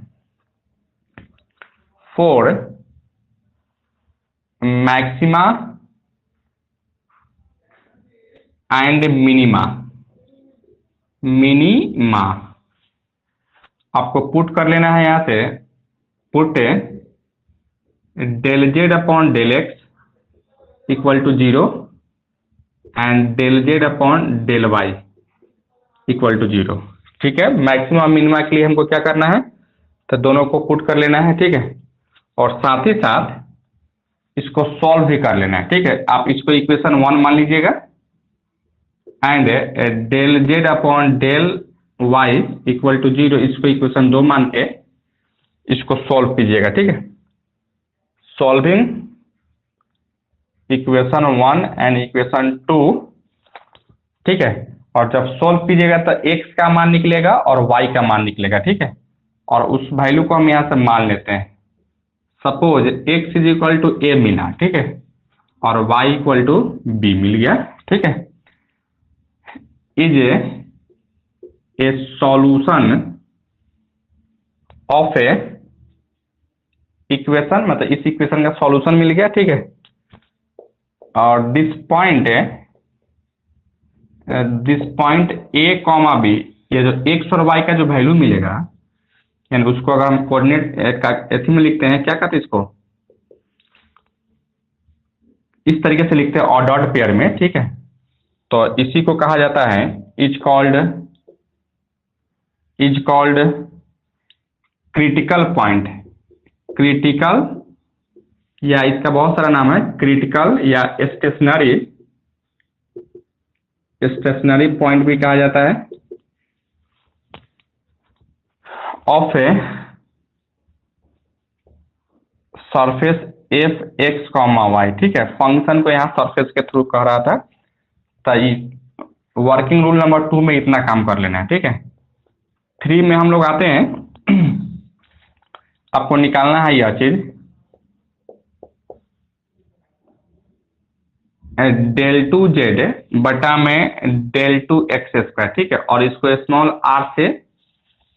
फॉर मैक्सिमा एंड मिनीमा आपको पुट कर लेना है, यहां से put del Z upon del X equal to 0 and del Z upon del Y equal to 0, ठीक है। मैक्सिमम और मिनिमा के लिए हमको क्या करना है, तो दोनों को पुट कर लेना है, ठीक है, और साथ ही साथ इसको सॉल्व भी कर लेना है, ठीक है। आप इसको इक्वेशन 1 मान लीजिएगा and del Z upon del Y equal to 0, इसको इक्वेशन 2 मान के इसको सॉल्व कीजिएगा, ठीक है। सॉल्विंग इक्वेशन 1 एंड इक्वेशन 2, ठीक है, और जब सॉल्व कीजिएगा तो x का मान निकलेगा और y का मान निकलेगा, ठीक है, और उस वैल्यू को हम यहां से मान लेते हैं। Suppose x is equal to a मिला, ठीक है, और y इक्वल टू b मिल गया, ठीक है। Is a solution of a equation, मतलब इस इक्वेशन का सॉल्यूशन मिल गया, ठीक है, और this point a comma b, ये जो x और y का जो वैल्यू मिलेगा, यानी उसको अगर हम कोऑर्डिनेट का एथी में लिखते हैं, क्या कहते हैं इसको, इस तरीके से लिखते हैं और डॉट पेयर में, ठीक है। तो इसी को कहा जाता है is called critical point, critical, या इसका बहुत सारा नाम है, क्रिटिकल या स्टेशनरी पॉइंट भी कहा जाता है, of a surface F x comma Y, ठीक है। फंक्शन को यहाँ सरफेस के थ्रू कह रहा था, तो वर्किंग रूल नंबर 2 में इतना काम कर लेना है, ठीक है। 3 में हम लोग आते हैं, आपको निकालना है यह चीज, डेल 2 जेड बटा में डेल 2 एक्स स्क्वायर, ठीक है, और इसको स्मॉल r से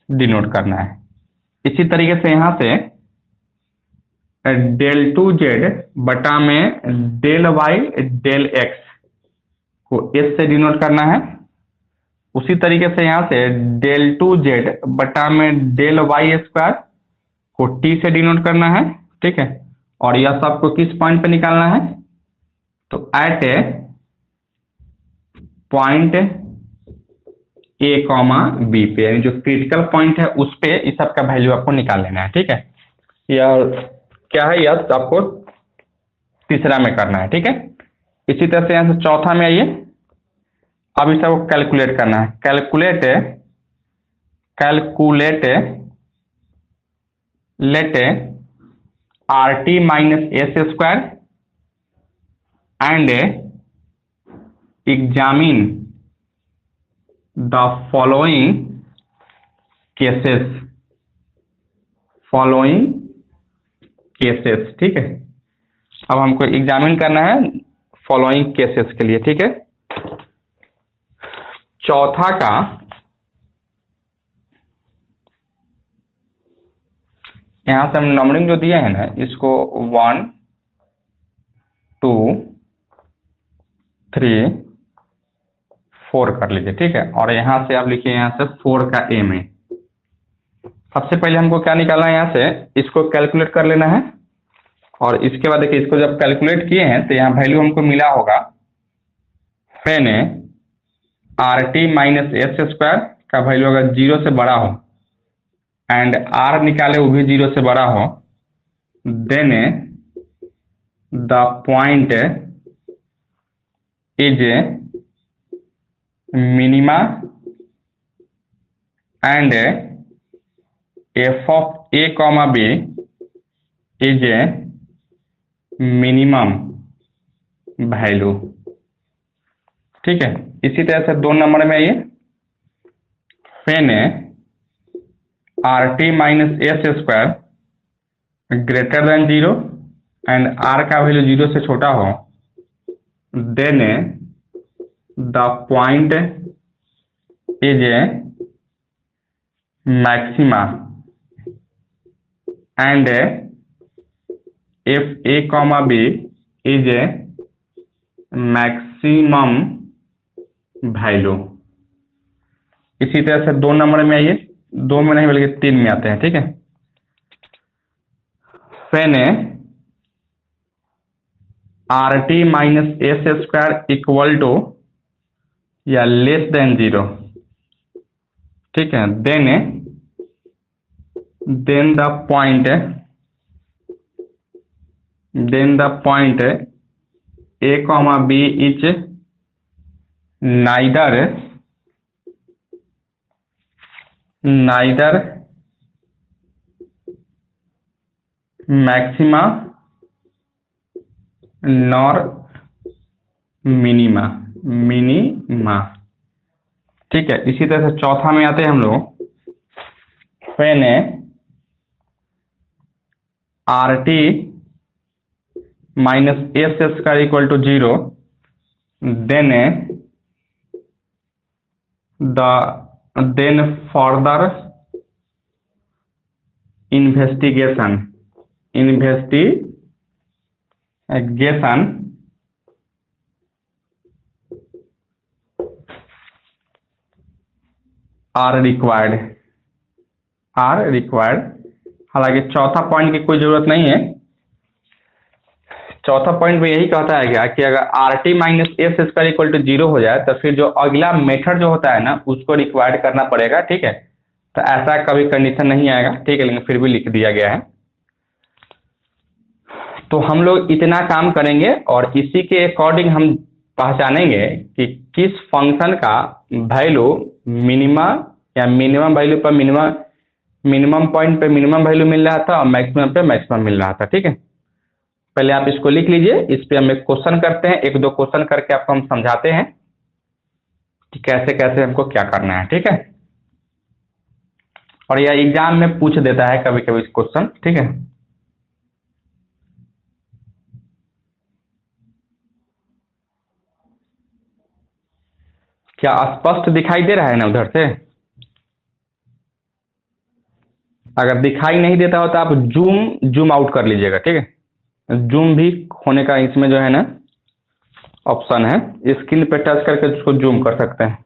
डिनोट करना है। इसी तरीके से यहां से डेल 2 जेड बटा में डेल वाई डेल एक्स को s से डिनोट करना है। उसी तरीके से यहां से डेल 2 जेड बटा में डेल वाई स्क्वायर को t से डिनोट करना है, ठीक है, और यह सबको किस पॉइंट पे निकालना है, तो at a point a comma b पे, यानी जो क्रिटिकल पॉइंट है उस पे इस सब का वैल्यू आपको निकाल लेना है, ठीक है। यह क्या है, यह आपको तीसरा में करना है, ठीक है। इसी तरह से यहां से चौथा में आइए, अब इस सबको कैलकुलेट करना है, calculate let RT minus S square and examine the following cases, ठीक है। अब हमको एग्जामिन करना है फॉलोइंग केसेस के लिए, ठीक है। चौथा का यहां से हम नंबरिंग जो दिए हैं ना, इसको 1 2 3 4 कर लीजिए, ठीक है। और यहां से आप लिखिए, यहां से 4 का एम है। सबसे पहले हमको क्या निकालना है, यहां से इसको कैलकुलेट कर लेना है। और इसके बाद देखिए, इसको जब कैलकुलेट किए हैं तो यहाँ वैल्यू हमको मिला होगा मैंने R T minus S square का वैल्यू अगर 0 से बड़ा हो एंड आर निकाले वो भी 0 से बड़ा हो, then the point is minima and f of A comma b is minimum value, ठीक है। इसी तरह से 2 नंबर में ये when r T minus S square greater than 0 and r का वैल्यू 0 से छोटा हो, then the point is maxima and f A comma b is maximum value. इसी तरह से 2 नंबर में आइए, 2 में नहीं बल्कि 3 में आते हैं, ठीक है। When r T minus S square equal to या लेस देन 0, ठीक है। Then the point a comma b is neither maxima nor minima, ठीक है। इसी तरह से चौथा में आते हैं हम लोग, when r T minus S square equal to 0, then further investigation are required. हालांकि चौथा पॉइंट की कोई जरूरत नहीं है। चौथा पॉइंट में यही कहता है क्या कि अगर R T minus S square equal to 0 हो जाए तो फिर जो अगला मेथड जो होता है ना उसको रिक्वायर्ड करना पड़ेगा, ठीक है। तो ऐसा कभी कंडीशन नहीं आएगा, ठीक है, लेकिन फिर भी लिख दिया गया है। तो हम लोग इतना काम करेंगे और इसी के अकॉर्डिंग हम पहचानेंगे कि किस फंक्शन का वैल्यू मिनिमा या मिनिमम वैल्यू पर मिनिमम पॉइंट पे मिनिमम वैल्यू मिल रहा था और मैक्सिमम पे मैक्सिमम मिल रहा था, ठीक है। पहले आप इसको लिख लीजिए, इस पे हम एक क्वेश्चन करते हैं, 1-2 क्वेश्चन करके आपको हम समझाते हैं कि कैसे कैसे हमको क्या करना है, ठीक है। और यह एग्जाम में पूछ देता है कभी कभी क्वेश्चन, ठीक है। क्या स्पष्ट दिखाई दे रहा है ना उधर से? अगर दिखाई नहीं देता हो तो आप जूम आउट कर लीजिएगा, ठीक है। जूम भी होने का इसमें जो है ना ऑप्शन है, स्क्रीन पे टच करके उसको जूम कर सकते हैं।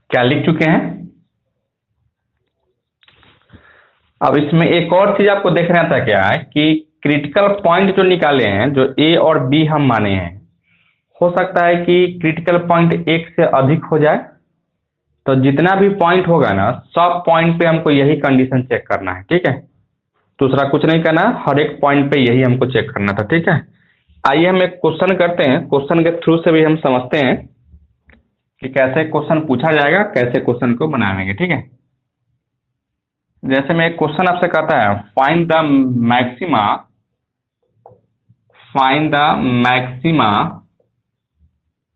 क्या लिख चुके हैं? अब इसमें एक और चीज आपको देखना था क्या है कि क्रिटिकल पॉइंट जो निकाले हैं, जो ए और बी हम माने हैं, हो सकता है कि क्रिटिकल पॉइंट एक से अधिक हो जाए। तो जितना भी पॉइंट होगा ना, सब पॉइंट पे हमको यही कंडीशन चेक करना है, ठीक है। दूसरा कुछ नहीं करना, हर एक पॉइंट पे यही हमको चेक करना था, ठीक है। आइए हम एक क्वेश्चन करते हैं, क्वेश्चन के थ्रू से भी हम समझते हैं कि कैसे क्वेश्चन पूछा जाएगा, कैसे क्वेश्चन को बनाएंगे, ठीक है। जैसे मैं एक क्वेश्चन आपसे कहता है, find the maxima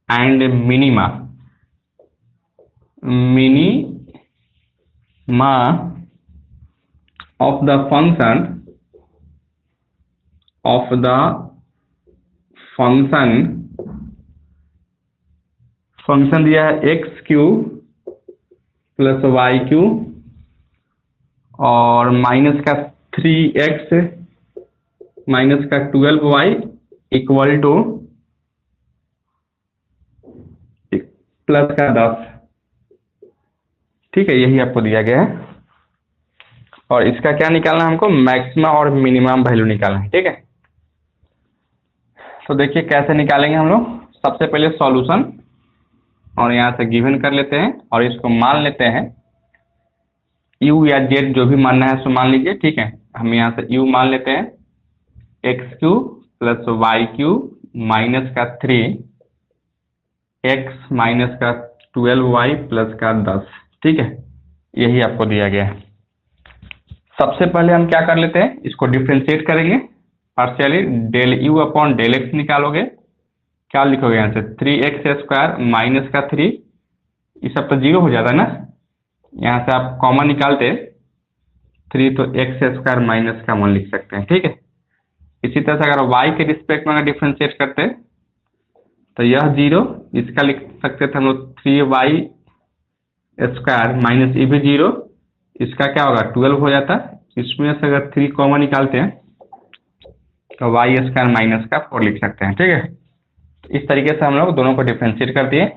and minima of the function दिया है x cube plus Y cube और माइनस का 3x माइनस का 12y इक्वल टू प्लस का 10, ठीक है। यही आपको दिया गया है और इसका क्या निकालना है हमको, मैक्सिमा और मिनिमम वैल्यू निकालना है, ठीक है। तो देखिए कैसे निकालेंगे हम लोग। सबसे पहले सॉल्यूशन, और यहाँ से गिवन कर लेते हैं और इसको मान लेते हैं u या z, जो भी मानना है सो मान लीजिए, ठीक है। हम यहाँ से u मान लेते हैं, X cube plus Y cube minus का 3x माइनस का 12y प्लस का 10, ठीक है। यही आपको दिया गया है। सबसे पहले हम क्या कर लेते हैं, इसको डिफ्रेंशिएट करेंगे partially. Del you upon del X निकालोगे, क्या लिखोगे यहाँ से 3x² माइनस का 3, ये सब तो जीरो हो जाता है ना, यहाँ से आप कॉमन निकालते 3 तो x² माइनस का 1 लिख सकते हैं, ठीक है। इसी तरह से अगर y के रिस्पेक्ट में अगर डिफ्रेंशिएट करते तो यह 0, इसका लिख सकते थे हम लोग 3y² माइनस ये भी 0, इसका क्या होगा 12 हो जाता। इसमें से अगर 3 कॉमन निकालते हैं तो y² माइनस का 4 लिख सकते हैं, ठीक है। इस तरीके से हम लोग दोनों को डिफ्रेंशिएट कर दिए,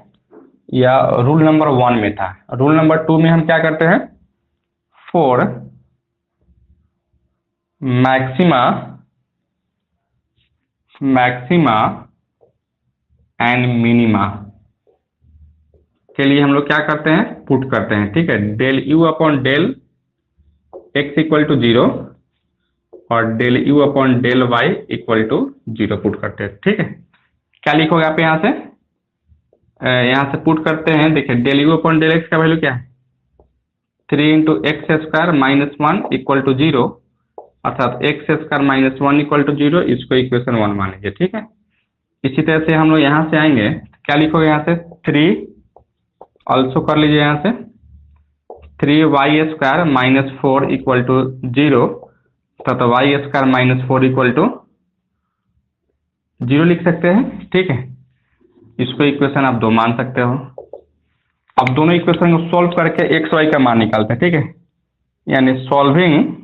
या रूल नंबर 1 में था। रूल नंबर 2 में हम क्या करते हैं, फॉर मैक्सिमा एंड मिनिमा के लिए हम लोग क्या करते हैं, पुट करते हैं, ठीक है। Del you upon del X equal to 0 और del you upon del Y equal to 0 put करते हैं, ठीक है। क्या लिखोगे आप यहाँ से पुट करते हैं, देखिए del you upon del X का वैल्यू क्या है 3 × x² माइनस 1 इक्वल टू 0, अर्थात x² माइनस 1 इक्वल टू 0, इसको इक्वेशन 1 मान लीजिए, ठीक है। इसी तरह से हम लोग यहाँ से आएंगे, क्या लिखोगे यहाँ से 3 ऑल्सो कर लीजिए, यहाँ से 3y² माइनस 4 इक्वल टू 0, तथा y² माइनस 4 इक्वल टू 0 लिख सकते हैं, ठीक है। इसको इक्वेशन आप 2 मान सकते हो। अब दोनों इक्वेशन को सॉल्व करके x y का मान निकालते हैं, ठीक है। यानी सॉल्विंग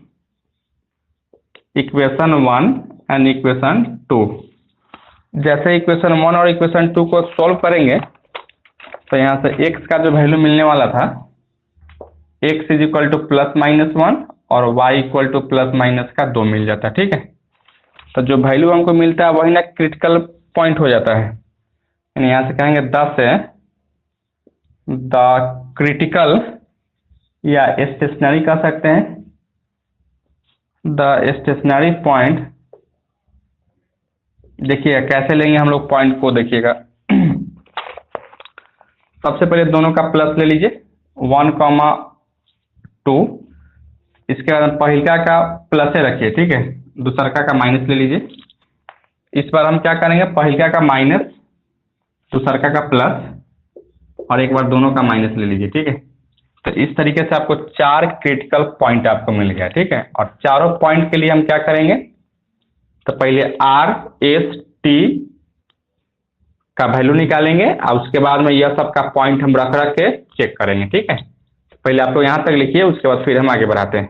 इक्वेशन 1 एंड इक्वेशन 2। जैसे इक्वेशन 1 और इक्वेशन 2 को सॉल्व करेंगे तो यहाँ से x का जो वैल्यू मिलने वाला था, x is equal two plus minus 1 और y equal two plus minus का 2 मिल जाता है, ठीक है। तो जो वैल्यू हमको मिलता है वही ना क्रिटिकल पॉइंट हो जाता है। यानी यहाँ से कहेंगे 10 है द क्रिटिकल, या स्टेशनरी कह सकते हैं, द स्टेशनरी पॉइंट। देखिएगा कैसे लेंगे हम लोग पॉइंट को, देखिएगा सबसे पहले दोनों का प्लस ले लीजिए, 1, 2, इसके बाद हम पहिलका का प्लस रखिए, ठीक है, दूसरका का माइनस ले लीजिए। इस बार हम क्या करेंगे, पहिलका का माइनस, दूसरका का प्लस और एक बार दोनों का माइनस ले लीजिए, ठीक है। तो इस तरीके से आपको 4 क्रिटिकल पॉइंट आपको मिल गया, ठीक है। और चारों पॉइंट के लिए हम क्या करेंगे, तो पहले आर एस टी का वैल्यू निकालेंगे और उसके बाद में यह सब का पॉइंट हम रख के चेक करेंगे, ठीक है। पहले आप लोग यहाँ तक लिखिए, उसके बाद फिर हम आगे बढ़ाते हैं।